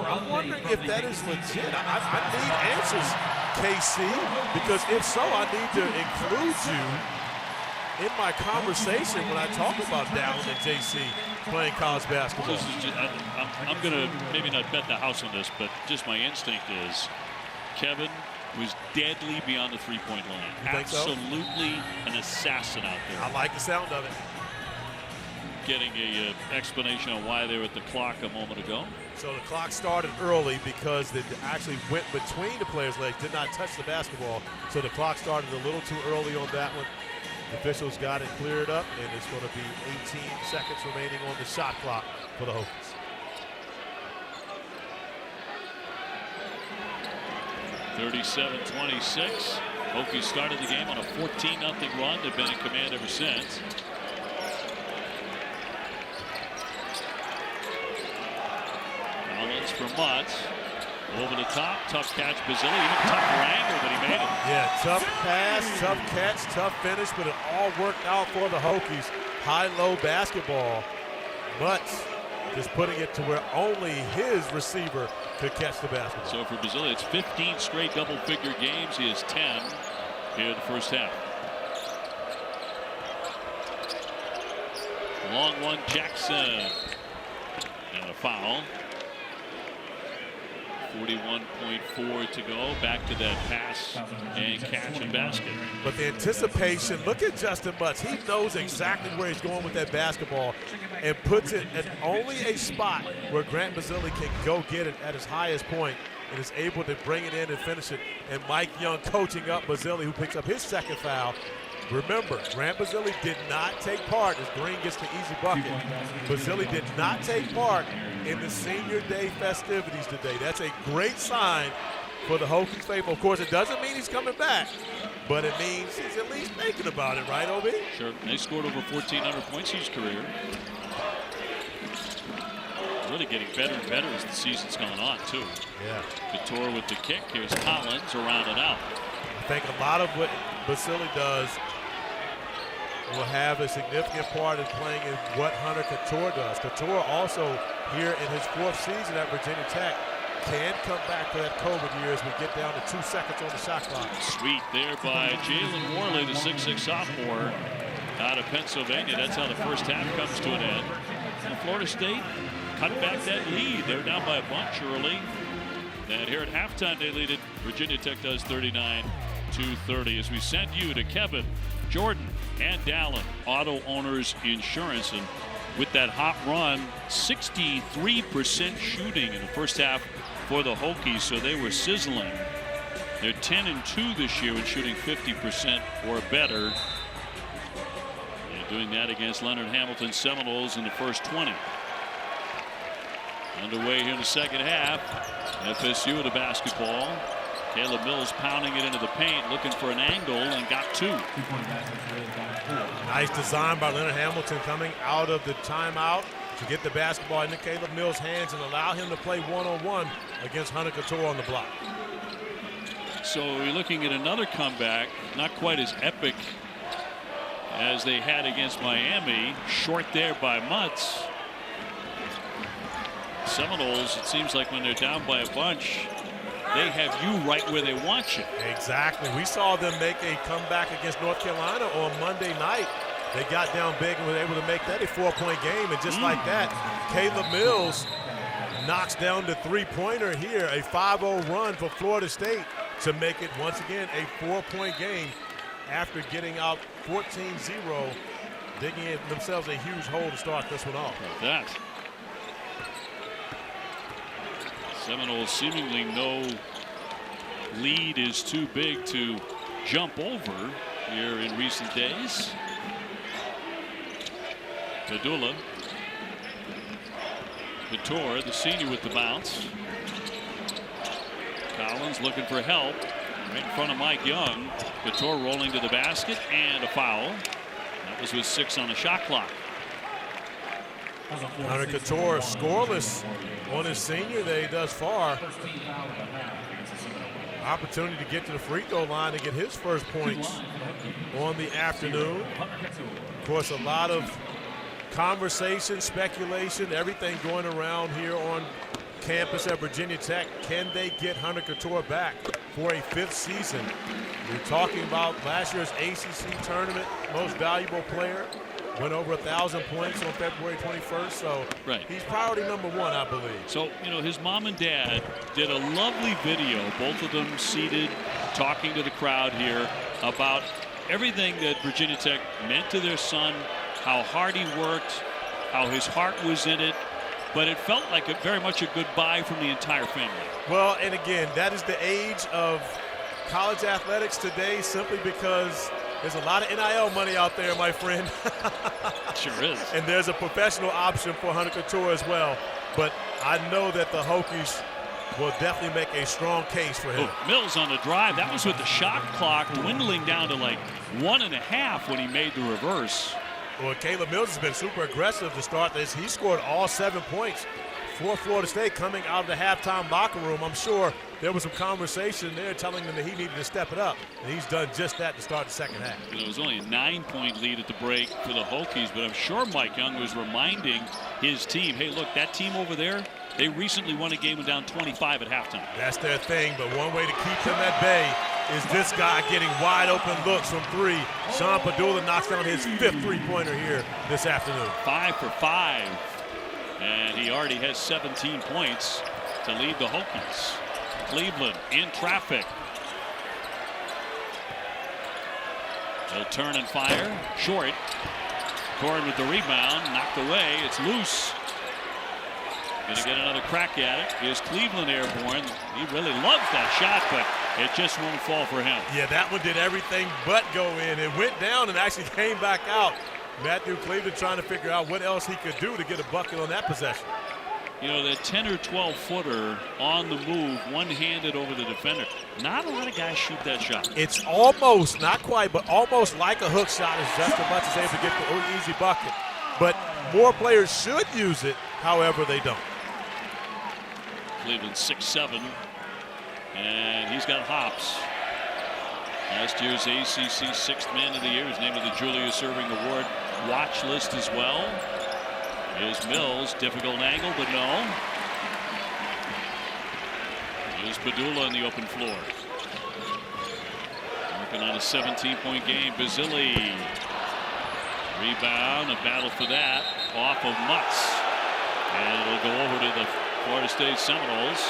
I'm wondering if that is legit. I need answers, KC, because if so, I need to include you in my conversation when I talk about Dallin and JC playing college basketball. I'm going to maybe not bet the house on this, but just my instinct is Kevin was deadly beyond the three-point line. You think so? Absolutely an assassin out there. I like the sound of it. Getting a explanation on why they were at the clock a moment ago. So the clock started early because it actually went between the players' legs, did not touch the basketball. So the clock started a little too early on that one. The officials got it cleared up, and it's going to be 18 seconds remaining on the shot clock for the Hokies. (37-26). Hokies started the game on a 14-0 run. They've been in command ever since. Collins for Mutz. Over the top, tough catch, Basile, even tougher angle, but he made it. Yeah, tough pass, tough catch, tough finish, but it all worked out for the Hokies. High-low basketball. Mutz just putting it to where only his receiver could catch the basketball. So for Basile, it's 15 straight double-figure games. He has 10 here in the first half. Long one, Jackson. And a foul. 41.4 to go. Back to that pass and catch and basket. But the anticipation, look at Justin Mutz. He knows exactly where he's going with that basketball and puts it at only a spot where Grant Basile can go get it at his highest point and is able to bring it in and finish it. And Mike Young coaching up Basile, who picks up his second foul. Remember, Grant Basile did not take part as Green gets the easy bucket. Basile did not take part in the senior day festivities today. That's a great sign for the Hokies faithful. Of course, it doesn't mean he's coming back, but it means he's at least thinking about it, right, OB? Sure. They scored over 1,400 points his career. Really getting better and better as the season's gone on, too. Yeah. Cattoor with the kick. Here's Collins around and out. I think a lot of what Basile does will have a significant part in playing in what Hunter Cattoor does. Cattoor also here in his 4th season at Virginia Tech. Can come back for that COVID year as we get down to 2 seconds on the shot clock. Sweet there by Jalen Worley, the 6'6" sophomore out of Pennsylvania. That's how the first half comes to an end. And Florida State cut back that lead. They're down by a bunch early. And here at halftime, they lead it. Virginia Tech does 39-30. As we send you to Kevin, Jordan, and Dallin, Auto Owners Insurance. And with that hot run, 63% shooting in the first half for the Hokies, so they were sizzling. They're 10-2 this year in shooting 50% or better. They're doing that against Leonard Hamilton Seminoles in the first 20. Underway here in the second half. FSU with the basketball. Caleb Mills pounding it into the paint, looking for an angle, and got 2. Nice design by Leonard Hamilton coming out of the timeout to get the basketball into Caleb Mills' hands and allow him to play one-on-one against Hunter Cattoor on the block. So we're looking at another comeback, not quite as epic as they had against Miami. Short there by Mutz. Seminoles, it seems like when they're down by a bunch, they have you right where they want you. Exactly. We saw them make a comeback against North Carolina on Monday night. They got down big and were able to make that a 4-point game. And just like that, Caleb Mills knocks down the 3-pointer here. A 5-0 run for Florida State to make it once again a 4-point game after getting out 14-0, digging in themselves a huge hole to start this one off. Like that. Seminoles seemingly no lead is too big to jump over here in recent days. Pedulla. Cattoor, the senior, with the bounce. Collins looking for help right in front of Mike Young. Cattoor rolling to the basket and a foul. That was with 6 on the shot clock. Hunter Cattoor scoreless on his senior day thus far. Opportunity to get to the free throw line to get his first points on the afternoon. Of course, a lot of conversation, speculation, everything going around here on campus at Virginia Tech. Can they get Hunter Cattoor back for a 5th season? We're talking about last year's ACC tournament most valuable player. Went over 1,000 points on February 21st, so he's priority number 1, I believe. So, you know, his mom and dad did a lovely video, both of them seated, talking to the crowd here about everything that Virginia Tech meant to their son, how hard he worked, how his heart was in it, but it felt like very much a goodbye from the entire family. Well, and again, that is the age of college athletics today, simply because there's a lot of NIL money out there, my friend. Sure is. And there's a professional option for Hunter Cattoor as well. But I know that the Hokies will definitely make a strong case for him. Oh, Mills on the drive. That was with the shot clock dwindling down to like 1.5 when he made the reverse. Well, Caleb Mills has been super aggressive to start this. He scored all 7 points for Florida State coming out of the halftime locker room. I'm sure there was some conversation there telling him that he needed to step it up, and he's done just that to start the second half. You know, it was only a 9-point lead at the break for the Hokies, but I'm sure Mike Young was reminding his team, hey, look, that team over there, they recently won a game and down 25 at halftime. That's their thing, but one way to keep them at bay is this guy getting wide open looks from 3. Sean Pedulla knocks down his 5th 3-pointer here this afternoon. 5 for 5. And he already has 17 points to lead the Hokies. Cleveland in traffic. They'll turn and fire. Short. Cord with the rebound. Knocked away. It's loose. Going to get another crack at it. Is Cleveland airborne? He really loves that shot, but it just won't fall for him. Yeah, that one did everything but go in. It went down and actually came back out. Matthew Cleveland trying to figure out what else he could do to get a bucket on that possession. You know, that 10 or 12 footer on the move, one-handed over the defender. Not a lot of guys shoot that shot. It's almost, not quite, but almost like a hook shot is just as much as able to get the easy bucket. But more players should use it, however they don't. Cleveland 6'7", and he's got hops. Last year's ACC 6th Man of the Year is named to the Julius Erving Award watch list as well. Here's Mills, difficult angle, but no. Here's Pedulla on the open floor. Working on a 17-point game. Basile. Rebound, a battle for that. Off of Mutz. And it'll go over to the Florida State Seminoles.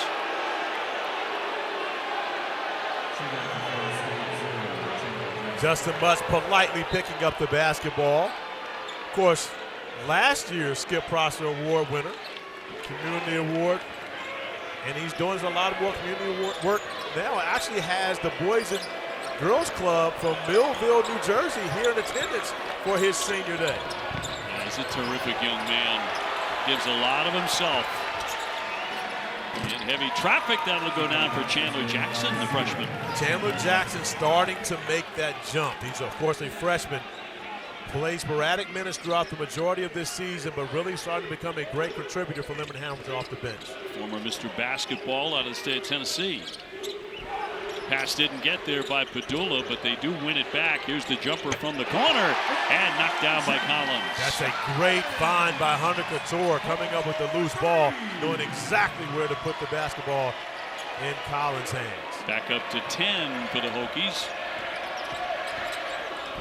Justin Mutz politely picking up the basketball. Of course, last year's Skip Prosser Award winner, Community Award, and he's doing a lot of more community work now. Actually has the Boys and Girls Club from Millville, New Jersey here in attendance for his senior day. Yeah, he's a terrific young man. Gives a lot of himself. In heavy traffic, that'll go down for Chandler Jackson, the freshman. Chandler Jackson starting to make that jump. He's, of course, a freshman. Plays sporadic minutes throughout the majority of this season, but really starting to become a great contributor for Lemon Hamilton off the bench. Former Mr. Basketball out of the state of Tennessee. Pass didn't get there by Pedulla, but they do win it back. Here's the jumper from the corner and knocked down by Collins. That's a great find by Hunter Cattoor, coming up with the loose ball, knowing exactly where to put the basketball in Collins' hands. Back up to 10 for the Hokies.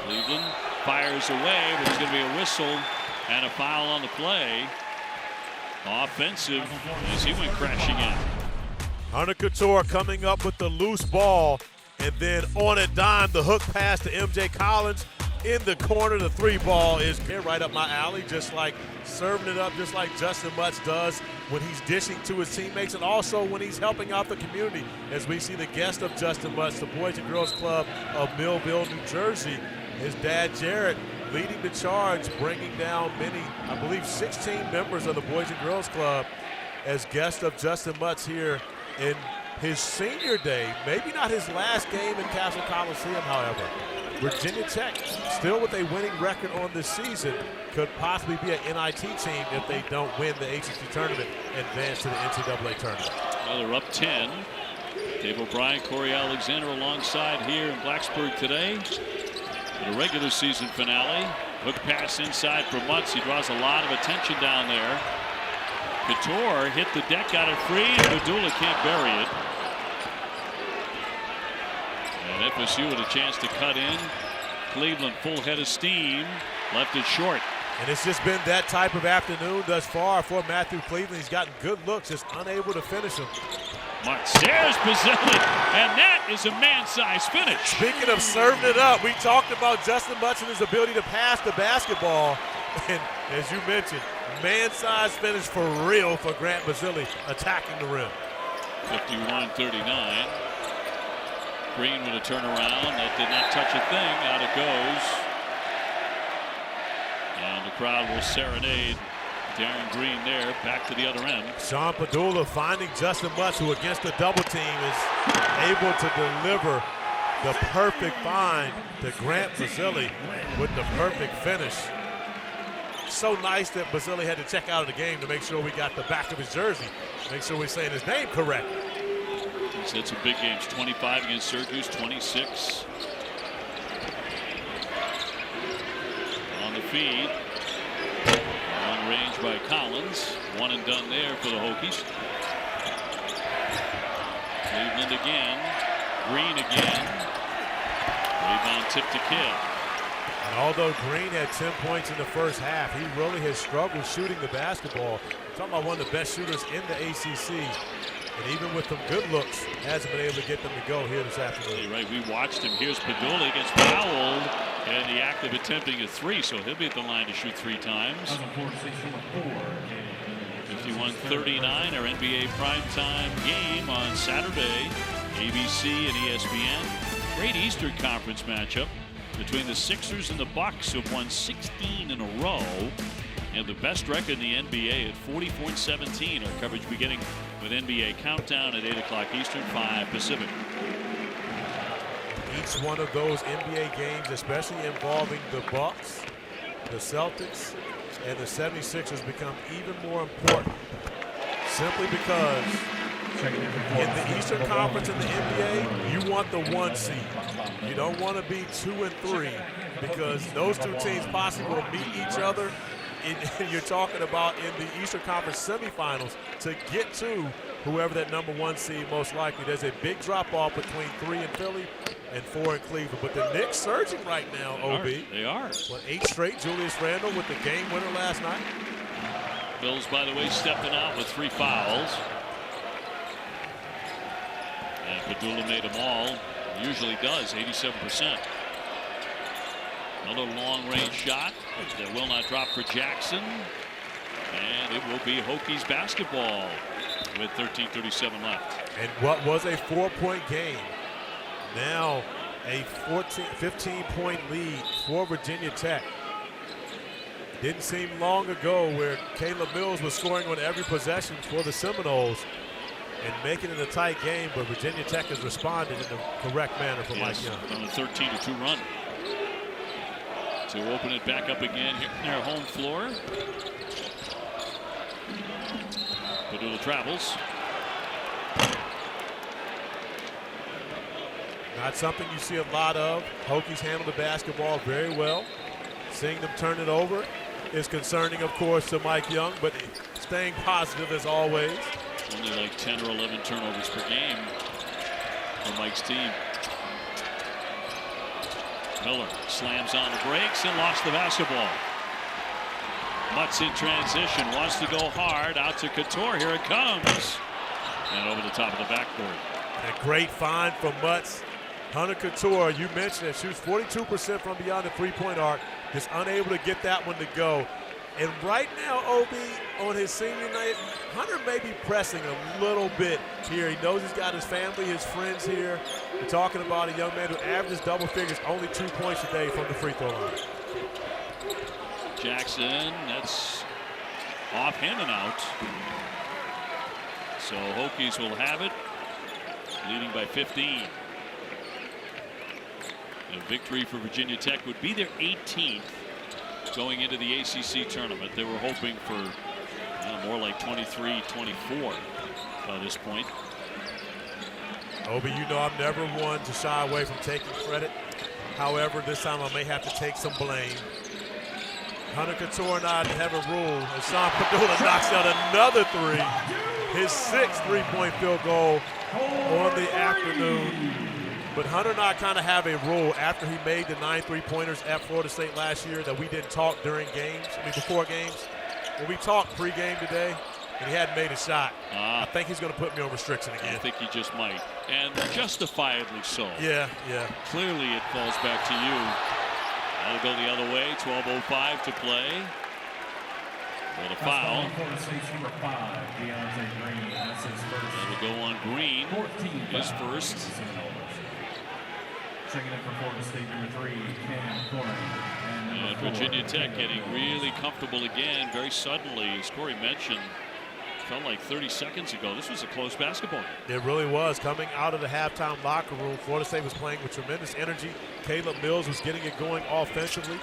Cleveland fires away, but there's going to be a whistle and a foul on the play. Offensive as he went crashing in. Hunter Cattoor coming up with the loose ball, and then on a dime, the hook pass to MJ Collins in the corner. The three ball is right up my alley, just like serving it up, just like Justin Mutz does when he's dishing to his teammates, and also when he's helping out the community. As we see the guest of Justin Mutz, the Boys and Girls Club of Millville, New Jersey, his dad Jared leading the charge, bringing down many, I believe 16 members of the Boys and Girls Club as guest of Justin Mutz here in his senior day. Maybe not his last game in Castle Coliseum, however. Virginia Tech, still with a winning record on this season, could possibly be an NIT team if they don't win the ACC tournament and advance to the NCAA tournament. Well, they're up 10. Dave O'Brien, Corey Alexander alongside here in Blacksburg today for the regular season finale. Hook pass inside for Mutz. He draws a lot of attention down there. Cattoor hit the deck, got it free, and Pedulla can't bury it. And FSU with a chance to cut in. Cleveland full head of steam, left it short. And it's just been that type of afternoon thus far for Matthew Cleveland. He's gotten good looks, just unable to finish them. Mutz, there's Basile, and that is a man-sized finish. Speaking of serving it up, we talked about Justin Mutz and his ability to pass the basketball. And as you mentioned, man-sized finish for real for Grant Basile attacking the rim. 51-39. Green with a turnaround. That did not touch a thing. Out it goes. And the crowd will serenade Darren Green there. Back to the other end. Sean Pedulla finding Justin Mutz, who against the double team is able to deliver the perfect find to Grant Basile with the perfect finish. So nice that Basile had to check out of the game to make sure we got the back of his jersey, make sure we're saying his name correct. He's had some big games, 25 against Syracuse, 26 on the feed. On range by Collins, one and done there for the Hokies. Cleveland again, Green again. Rebound tip to Kidd. And although Green had 10 points in the first half, he really has struggled shooting the basketball. I'm talking about one of the best shooters in the ACC. And even with some good looks, hasn't been able to get them to go here this afternoon. Right, we watched him. Here's Pedulla, gets fouled, and the act of attempting a three, so he'll be at the line to shoot 3 times. 51-39, our NBA primetime game on Saturday, ABC and ESPN. Great Eastern Conference matchup between the Sixers and the Bucks, who have won 16 in a row. And the best record in the NBA at 44-17. Our coverage beginning with NBA Countdown at 8 o'clock Eastern, 5 Pacific. Each one of those NBA games, especially involving the Bucks, the Celtics, and the 76ers, become even more important simply because in the Eastern Conference in the NBA, you want the 1 seed. You don't want to be 2 and 3 because those two teams possibly will meet each other you're talking about in the Eastern Conference semifinals to get to whoever that #1 seed most likely. There's a big drop-off between 3 in Philly and 4 in Cleveland. But the Knicks surging right now, OB. They are. Well, 8 straight. Julius Randle with the game winner last night. Bills, by the way, stepping out with 3 fouls. And Pedulla made them all. Usually does, 87%. Another long-range shot that will not drop for Jackson. And it will be Hokies basketball with 13:37 left. And what was a 4-point game, now a 15-point lead for Virginia Tech. Didn't seem long ago where Caleb Mills was scoring on every possession for the Seminoles and making it a tight game, but Virginia Tech has responded in the correct manner for Mike Young. On a 13-2 run. To open it back up again here in their home floor. Pedulla travels. Not something you see a lot of. Hokies handle the basketball very well. Seeing them turn it over is concerning, of course, to Mike Young, but staying positive as always. Only like 10 or 11 turnovers per game for Mike's team. Miller slams on the brakes and lost the basketball. Mutz in transition, wants to go hard, out to Cattoor, here it comes. And over the top of the backboard. A great find from Mutz. Hunter Cattoor, you mentioned it, shoots 42% from beyond the three-point arc, just unable to get that one to go. And right now, OB, on his senior night, Hunter may be pressing a little bit here. He knows he's got his family, his friends here. We're talking about a young man who averages double figures, only 2 points a day from the free throw line. Jackson, that's off him and out. So Hokies will have it, leading by 15. A victory for Virginia Tech would be their 18th going into the ACC tournament. They were hoping for more like 23-24 by this point. Obi, you know I'm never one to shy away from taking credit. However, this time I may have to take some blame. Hunter Cattoor and I have a rule. As Sean Pedulla knocks out another 3. His 6th three-point field goal on the afternoon. But Hunter and I kind of have a rule after he made the 9 3-pointers at Florida State last year that we didn't talk during games, before games. When we talked pregame today, and he hadn't made a shot, I think he's going to put me on restriction again. I think he just might, and justifiably so. Yeah. Clearly it falls back to you. That'll go the other way, 12:05 to play. With a foul. That'll go on Green, his first. Checking in for Florida State, number 3, Cam. And Virginia Tech getting really comfortable again very suddenly. As Corey mentioned, felt like 30 seconds ago, this was a close basketball game. It really was. Coming out of the halftime locker room, Florida State was playing with tremendous energy. Caleb Mills was getting it going offensively.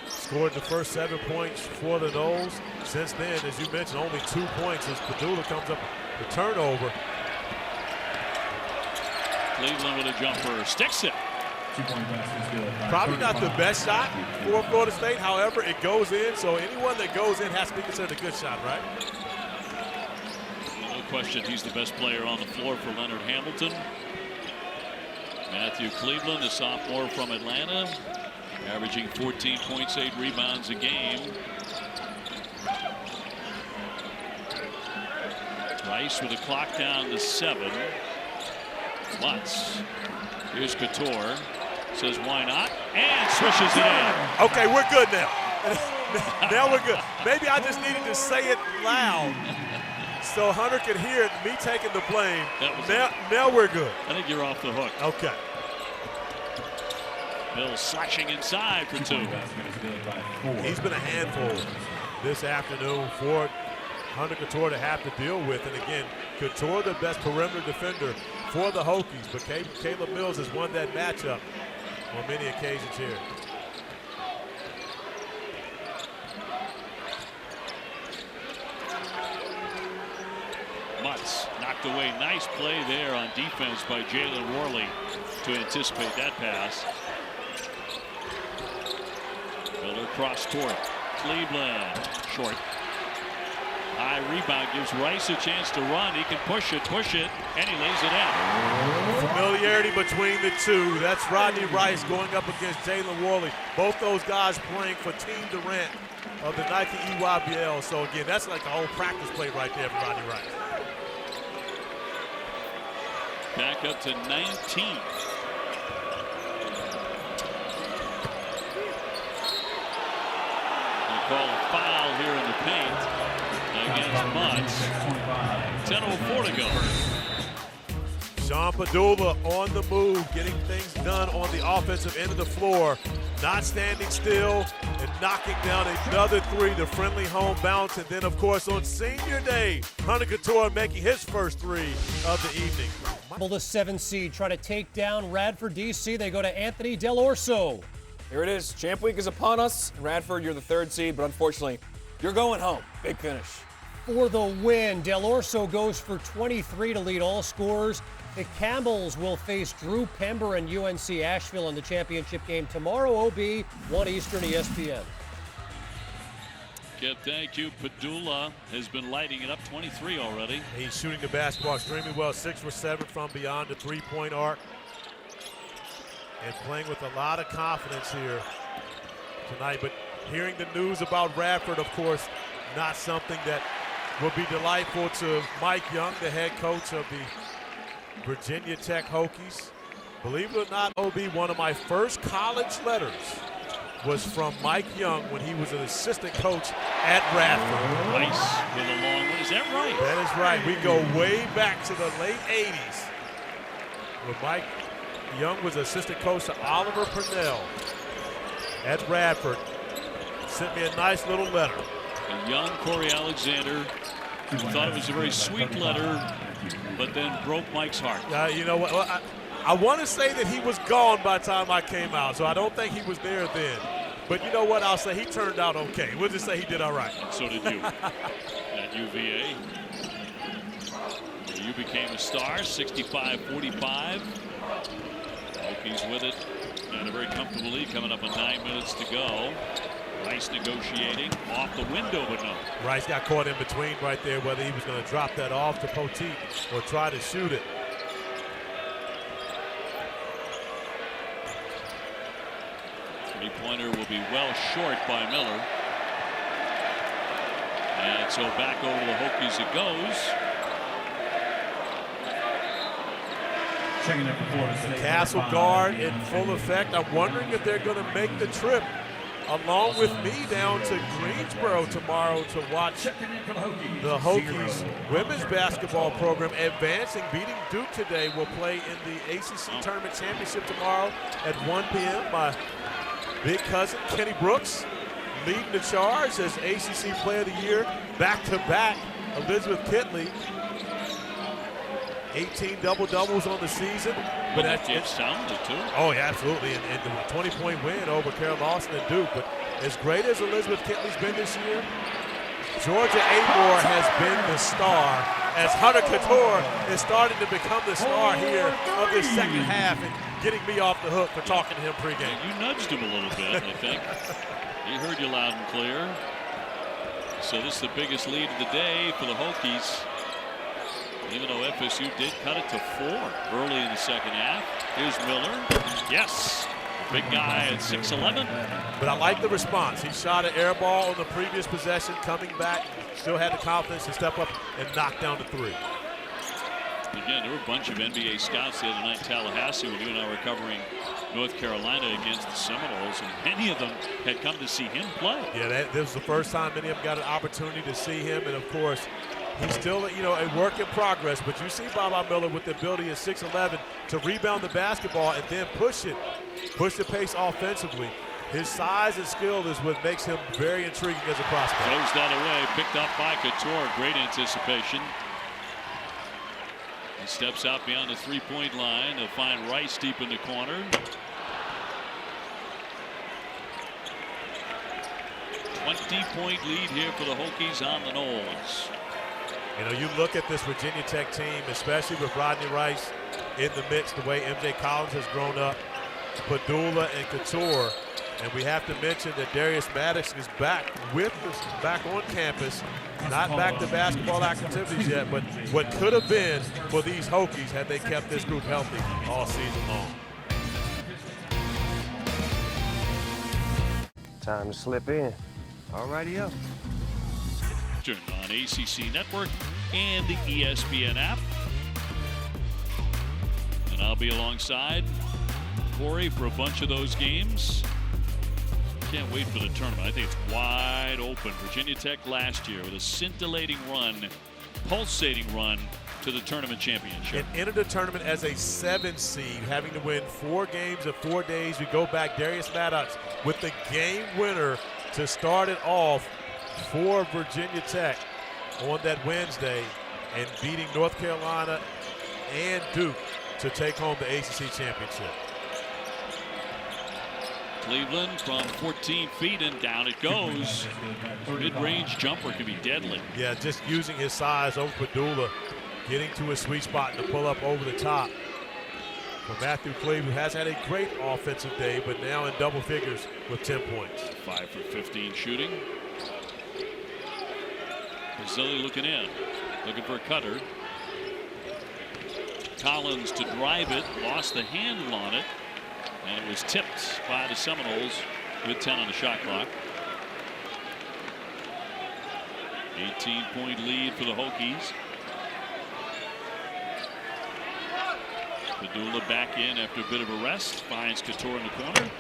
Scored the first 7 points for the Noles. Since then, as you mentioned, only 2 points as Pedulla comes up the turnover. Cleveland with a jumper, sticks it. Probably not the best shot for Florida State. However, it goes in, so anyone that goes in has to be considered a good shot, right? No question, he's the best player on the floor for Leonard Hamilton. Matthew Cleveland, the sophomore from Atlanta, averaging 14 points, 8 rebounds a game. Rice with the clock down to 7. Mutz. Here's Cattoor. Says why not? And swishes it in. Okay, we're good now. Now we're good. Maybe I just needed to say it loud so Hunter could hear it, me taking the blame. Now we're good. I think you're off the hook. Okay. Bill slashing inside for 2. He's been a handful this afternoon for Hunter Cattoor to have to deal with. And again, Cattoor the best perimeter defender for the Hokies, but Caleb Mills has won that matchup on many occasions here. Mutz knocked away. Nice play there on defense by Jalen Worley to anticipate that pass. Miller cross court. Cleveland. Short. High rebound gives Rice a chance to run. He can push it, and he lays it in. Familiarity between the two. That's Rodney Rice going up against Jalen Worley. Both those guys playing for Team Durant of the Nike EYBL. So again, that's like a whole practice play right there for Rodney Rice. Back up to 19. They call a foul here in the paint against Mutts. 10:04 to go. Sean Pedulla on the move, getting things done on the offensive end of the floor. Not standing still and knocking down another three, the friendly home bounce. And then, of course, on senior day, Hunter Cattoor making his first three of the evening. The 7 seed try to take down Radford, DC. They go to Anthony Del Orso. Here it is. Champ week is upon us. Radford, you're the 3rd seed, but unfortunately, you're going home. Big finish. For the win, Del Orso goes for 23 to lead all scorers. The Camels will face Drew Pember and UNC Asheville in the championship game tomorrow. OB, 1 Eastern, ESPN. Yeah, thank you. Pedulla has been lighting it up, 23 already. He's shooting the basketball extremely well, 6 for 7 from beyond the three-point arc. And playing with a lot of confidence here tonight. But hearing the news about Radford, of course, not something that will be delightful to Mike Young, the head coach of the Virginia Tech Hokies. Believe it or not, OB, one of my first college letters was from Mike Young when he was an assistant coach at Radford. Rice with a long one. Is that right? That is right. We go way back to the late 80s when Mike Young was assistant coach to Oliver Purnell at Radford. Sent me a nice little letter. A young Corey Alexander who thought it was a very sweet letter, but then broke Mike's heart. You know what? Well, I want to say that he was gone by the time I came out, so I don't think he was there then. But you know what? I'll say he turned out okay. We'll just say he did all right. And so did you at UVA. You became a star, 65-45. Hokies with it and a very comfortable lead coming up on 9 minutes to go. Rice negotiating off the window, but no. Rice got caught in between right there, whether he was going to drop that off to Poteet or try to shoot it. Three-pointer will be well short by Miller. And so back over to the Hokies it goes. Checking in for Florida State. Castle guard in full effect. I'm wondering if they're going to make the trip along with me down to Greensboro tomorrow to watch the Hokies women's basketball program advancing, beating Duke today. Will play in the ACC Tournament Championship tomorrow at 1 p.m. My big cousin, Kenny Brooks, leading the charge as ACC Player of the Year, back-to-back. Elizabeth Kitley, 18 double-doubles on the season. But that gets sounded, too. Oh, yeah, absolutely. And the 20-point win over Carol Lawson and Duke. But as great as Elizabeth Kitley's been this year, Georgia Amore has been the star, as Hunter Cattoor is starting to become the star here of this second half and getting me off the hook for talking to him pregame. You nudged him a little bit, I think. He heard you loud and clear. So this is the biggest lead of the day for the Hokies, even though FSU did cut it to 4 early in the second half. Here's Miller. Yes. Big guy at 6'11". But I like the response. He shot an air ball on the previous possession, coming back, still had the confidence to step up and knock down the 3. Again, there were a bunch of NBA scouts the other night in Tallahassee when you and I were covering North Carolina against the Seminoles, and many of them had come to see him play. Yeah, this was the first time many of them got an opportunity to see him, and of course, he's still, a work in progress. But you see Baba Miller with the ability at 6'11" to rebound the basketball and then push the pace offensively. His size and skill is what makes him very intriguing as a prospect. Goes that away, picked up by Cattoor. Great anticipation. He steps out beyond the three-point line. He'll find Rice deep in the corner. 20-point lead here for the Hokies on the Noles. You look at this Virginia Tech team, especially with Rodney Rice in the mix, the way MJ Collins has grown up, Pedulla and Cattoor. And we have to mention that Darius Maddox is back on campus, not back to basketball activities yet, but what could have been for these Hokies had they kept this group healthy all season long. Time to slip in. Alrighty up. On ACC Network and the ESPN app. And I'll be alongside Corey for a bunch of those games. Can't wait for the tournament. I think it's wide open. Virginia Tech last year with a scintillating run, pulsating run to the tournament championship. And entered the tournament as a 7 seed, having to win 4 games in 4 days. We go back, Darius Maddox with the game winner to start it off for Virginia Tech on that Wednesday, and beating North Carolina and Duke to take home the ACC championship. Cleveland from 14 feet and down it goes. Mid-range jumper can be deadly. Yeah, just using his size over Pedulla, getting to his sweet spot to pull up over the top. For Matthew Cleveland, who has had a great offensive day, but now in double figures with 10 points. 5 for 15 shooting. Basile looking in, looking for a cutter. Collins to drive it, lost the handle on it, and it was tipped by the Seminoles with 10 on the shot clock. 18-point lead for the Hokies. Pedulla back in after a bit of a rest, finds Cattoor in the corner.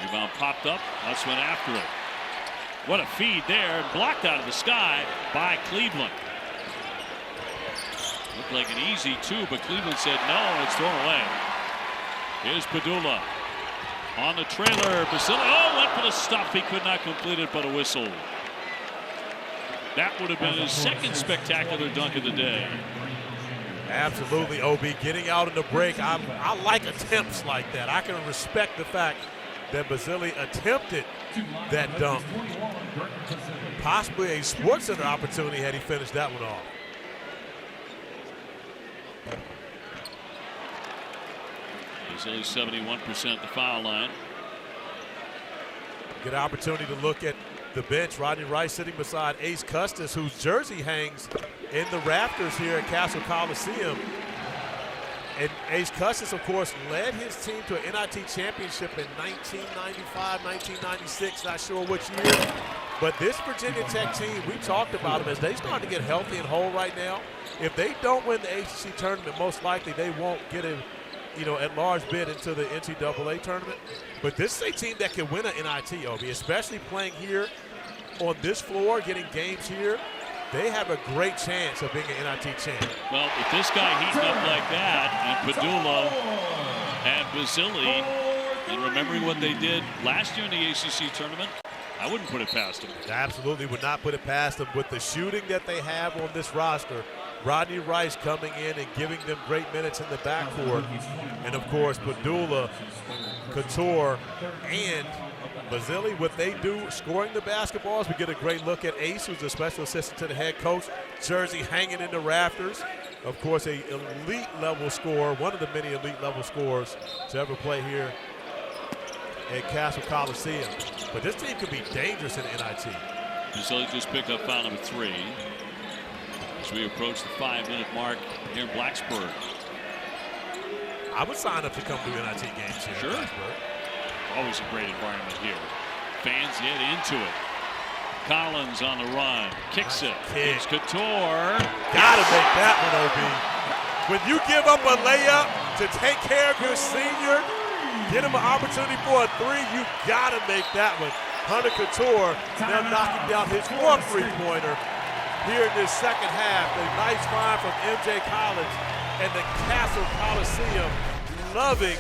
Rebound popped up, Huss went after it. What a feed there, blocked out of the sky by Cleveland. Looked like an easy 2, but Cleveland said no, it's thrown away. Here's Pedulla on the trailer. Basile, went for the stuff. He could not complete it, but a whistle. That would have been his second spectacular dunk of the day. Absolutely, OB. Getting out in the break. I like attempts like that. I can respect the fact that Basile attempted that dunk. Possibly a SportsCenter opportunity had he finished that one off. Basile 71% at the foul line. Good opportunity to look at the bench. Rodney Rice sitting beside Ace Custis, whose jersey hangs in the rafters here at Castle Coliseum. And Ace Custis, of course, led his team to an NIT championship in 1995, 1996, not sure which year. But this Virginia Tech team, we talked about them as they start to get healthy and whole right now. If they don't win the ACC tournament, most likely they won't get a at-large bid into the NCAA tournament. But this is a team that can win an NIT, OB, especially playing here on this floor, getting games here. They have a great chance of being an NIT champ. Well, with this guy heating up like that, and Pedulla and Basile, and remembering what they did last year in the ACC tournament, I wouldn't put it past them. I absolutely would not put it past them. With the shooting that they have on this roster, Rodney Rice coming in and giving them great minutes in the backcourt. And, of course, Pedulla, Cattoor, and Basile, what they do scoring the basketballs. We get a great look at Ace, who's a special assistant to the head coach. Jersey hanging in the rafters. Of course, a elite level scorer, one of the many elite level scorers to ever play here at Castle Coliseum. But this team could be dangerous in the NIT. Basile just picked up foul number 3 as we approach the 5-minute mark here in Blacksburg. I would sign up to come to NIT games here. Sure. Always a great environment here. Fans get into it. Collins on the run. Kicks it. It's Cattoor. Gotta make that one, OB. When you give up a layup to take care of your senior, get him an opportunity for a 3, you gotta make that one. Hunter Cattoor now knocking down his 4th three-pointer here in this second half. A nice find from MJ Collins and the Castle Coliseum loving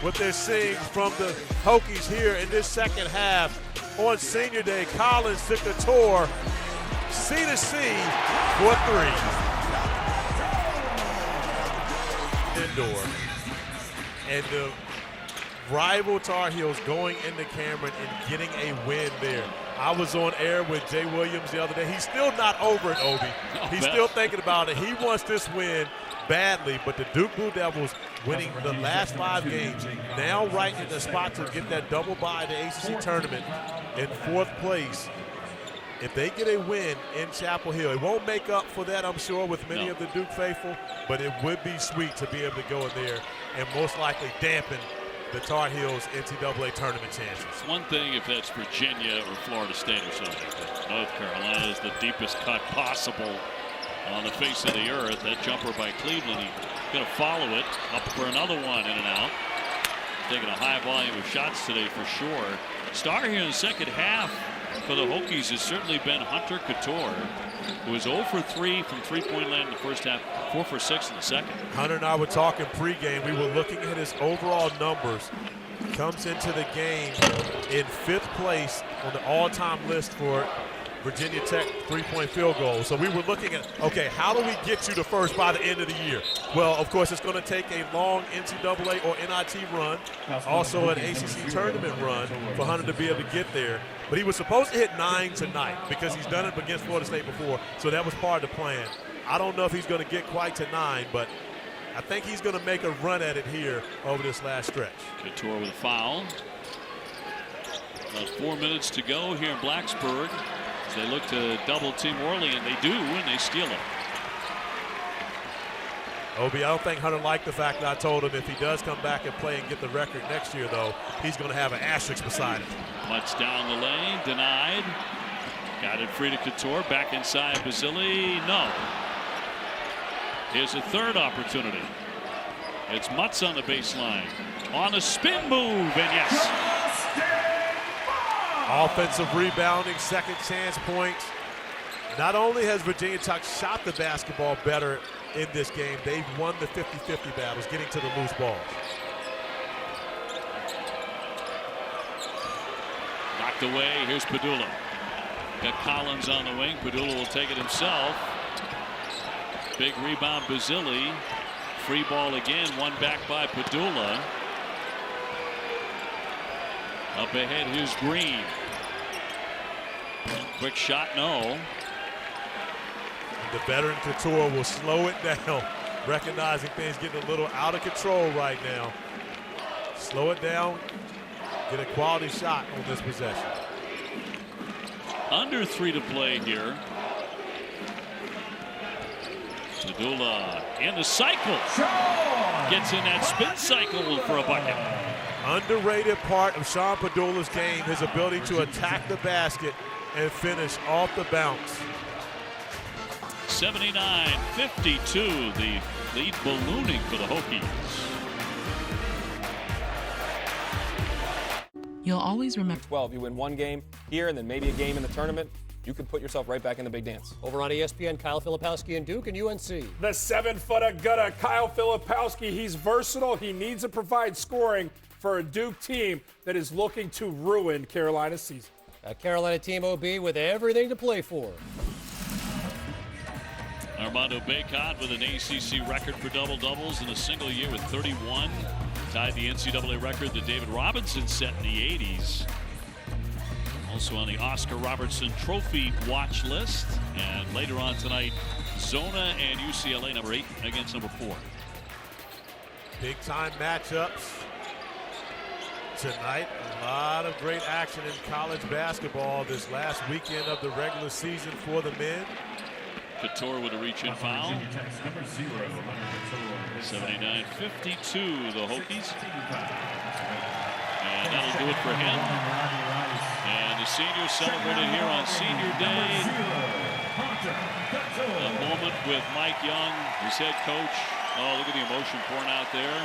what they're seeing from the Hokies here in this second half. On senior day, Collins to Cattoor, C to C for 3. Indoor. And the rival Tar Heels going into Cameron and getting a win there. I was on air with Jay Williams the other day. He's still not over it, Obi. He's still thinking about it. He wants this win badly, but the Duke Blue Devils winning the last 5 games, now right in the spot to get that double bye in the ACC tournament in 4th place. If they get a win in Chapel Hill, it won't make up for that, I'm sure, with many of the Duke faithful, but it would be sweet to be able to go in there and most likely dampen the Tar Heels NCAA tournament chances. One thing if that's Virginia or Florida State or something, but North Carolina is the deepest cut possible on the face of the earth. That jumper by Cleveland, he's going to follow it up for another one, in and out. Taking a high volume of shots today for sure. Star here in the second half for the Hokies has certainly been Hunter Cattoor, who was 0 for 3 from three-point land in the first half, 4 for 6 in the second. Hunter and I were talking pregame. We were looking at his overall numbers. Comes into the game in 5th place on the all-time list for Virginia Tech three-point field goals. So we were looking at, okay, how do we get you to first by the end of the year? Well, of course, it's going to take a long NCAA or NIT run, also an ACC tournament run for Hunter to be able to get there. But he was supposed to hit 9 tonight because he's done it against Florida State before, so that was part of the plan. I don't know if he's going to get quite to 9, but I think he's going to make a run at it here over this last stretch. Cattoor with a foul. About 4 minutes to go here in Blacksburg. As they look to double team Worley, and they do, and they steal it. Obi, I don't think Hunter liked the fact that I told him if he does come back and play and get the record next year, though, he's going to have an asterisk beside it. Mutz down the lane, denied. Got it free to Cattoor, back inside Basile, no. Here's a third opportunity. It's Mutz on the baseline. On a spin move, and yes. Offensive rebounding, second chance points. Not only has Virginia Tech shot the basketball better in this game, they've won the 50-50 battles, getting to the loose balls. Knocked away, here's Pedulla. Got Collins on the wing, Pedulla will take it himself. Big rebound, Basile. Free ball again, one back by Pedulla. Up ahead, here's Green. Quick shot, no. The veteran Cattoor will slow it down, recognizing things getting a little out of control right now. Slow it down, get a quality shot on this possession. Under 3 to play here. Pedulla in the cycle. Gets in that spin cycle for a bucket. Underrated part of Sean Pedulla's game, his ability to attack the basket and finish off the bounce. 79-52, the lead ballooning for the Hokies. You'll always remember. 12, you win one game here and then maybe a game in the tournament, you can put yourself right back in the big dance. Over on ESPN, Kyle Filipowski and Duke and UNC. The 7-footer gutta, Kyle Filipowski. He's versatile. He needs to provide scoring for a Duke team that is looking to ruin Carolina's season. A Carolina team, OB, with everything to play for. Armando Bacot with an ACC record for double-doubles in a single year with 31. Tied the NCAA record that David Robinson set in the 80s. Also on the Oscar Robertson Trophy watch list. And later on tonight, Zona and UCLA, number 8 against number 4. Big-time matchups tonight. A lot of great action in college basketball this last weekend of the regular season for the men. Cattoor with a reach-in foul. 79-52, the Hokies. And that'll do it for him. And the seniors celebrated here on Senior Day. A moment with Mike Young, his head coach. Oh, look at the emotion pouring out there.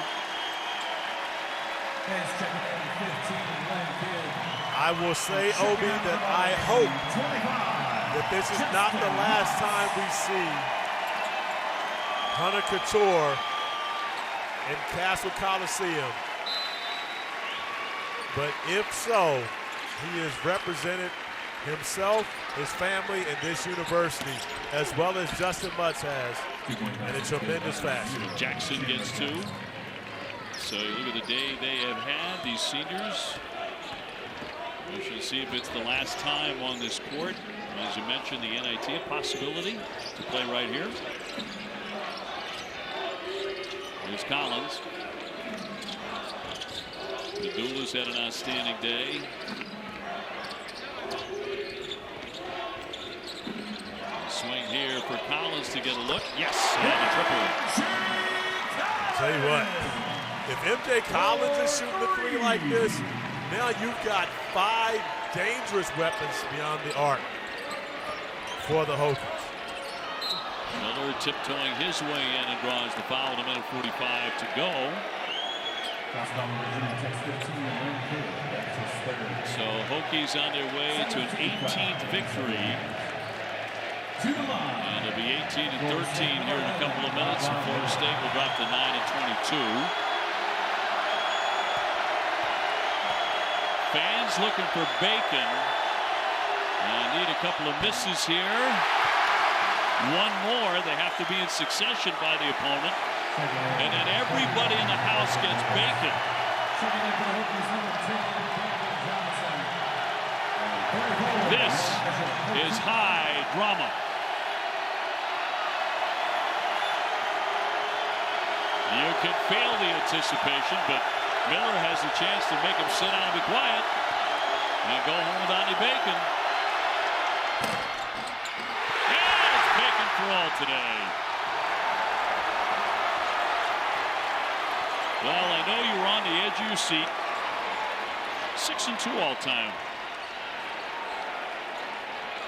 I will say, Obi, that I hope that this is not the last time we see Hunter Cattoor in Castle Coliseum. But if so, he has represented himself, his family, and this university, as well as Justin Mutz has, in a tremendous fashion. Jackson gets 2. So you look at the day they have had, these seniors. We shall see if it's the last time on this court. As you mentioned, the NIT, a possibility to play right here. Here's Collins. Pedulla's had an outstanding day. Swing here for Collins to get a look. Yes, and a triple. Tell you what, if MJ Collins is shooting the three like this, now you've got 5 dangerous weapons beyond the arc for the Hokies. Miller tiptoeing his way in and draws the foul at a minute 45 to go. So Hokies on their way to an 18th victory. And it'll be 18 and 13 here in a couple of minutes. And Florida State will drop to 9 and 22. Fans looking for Bacon. Need a couple of misses here. One more. They have to be in succession by the opponent. And then everybody in the house gets Bacon. This is high drama. You can feel the anticipation, but Miller has the chance to make him sit down and be quiet and go home with Donnie Bacon. And it's Bacon for all today. Well, I know you were on the edge of your seat. 6-2 all time.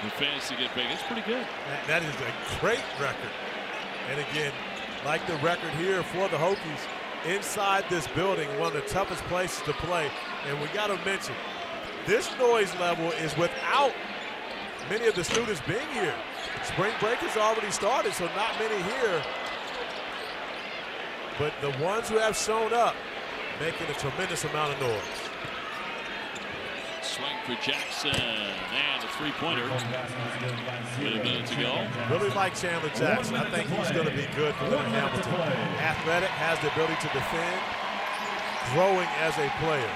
The fans to get Bacon. It's pretty good. That is a great record. And again, like the record here for the Hokies, inside this building, one of the toughest places to play. And we got to mention, this noise level is without many of the students being here. Spring break has already started, so not many here. But the ones who have shown up, making a tremendous amount of noise. Swing for Jackson, and a three-pointer with a minute to go. Really like Chandler Jackson. I think he's going to be good for Leonard Hamilton. Athletic, has the ability to defend, growing as a player.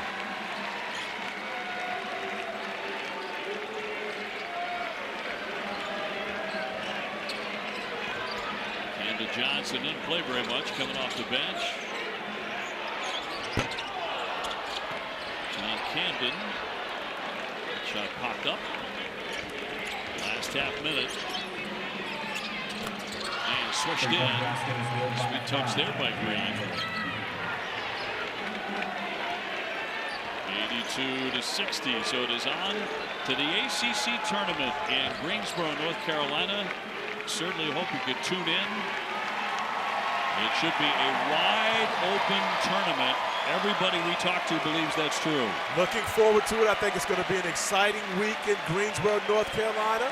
And Johnson didn't play very much coming off the bench. John Camden. Shot popped up. Last half minute. And switched in. Sweet touch there by Green. 82-60. So it is on to the ACC tournament in Greensboro, North Carolina. Certainly hope you could tune in. It should be a wide open tournament. Everybody we talk to believes that's true. Looking forward to it. I think it's going to be an exciting week in Greensboro, North Carolina.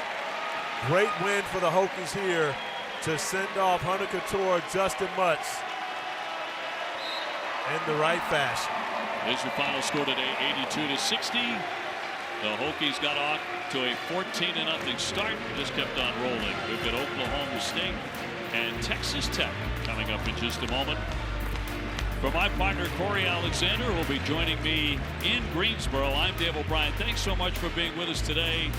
Great win for the Hokies here to send off Hunter Cattoor, Justin Mutz in the right fashion. Here's your final score today, 82-60. The Hokies got off to a 14-0 start. Just kept on rolling. We've got Oklahoma State and Texas Tech coming up in just a moment. For my partner, Corey Alexander, who will be joining me in Greensboro, I'm Dave O'Brien. Thanks so much for being with us today.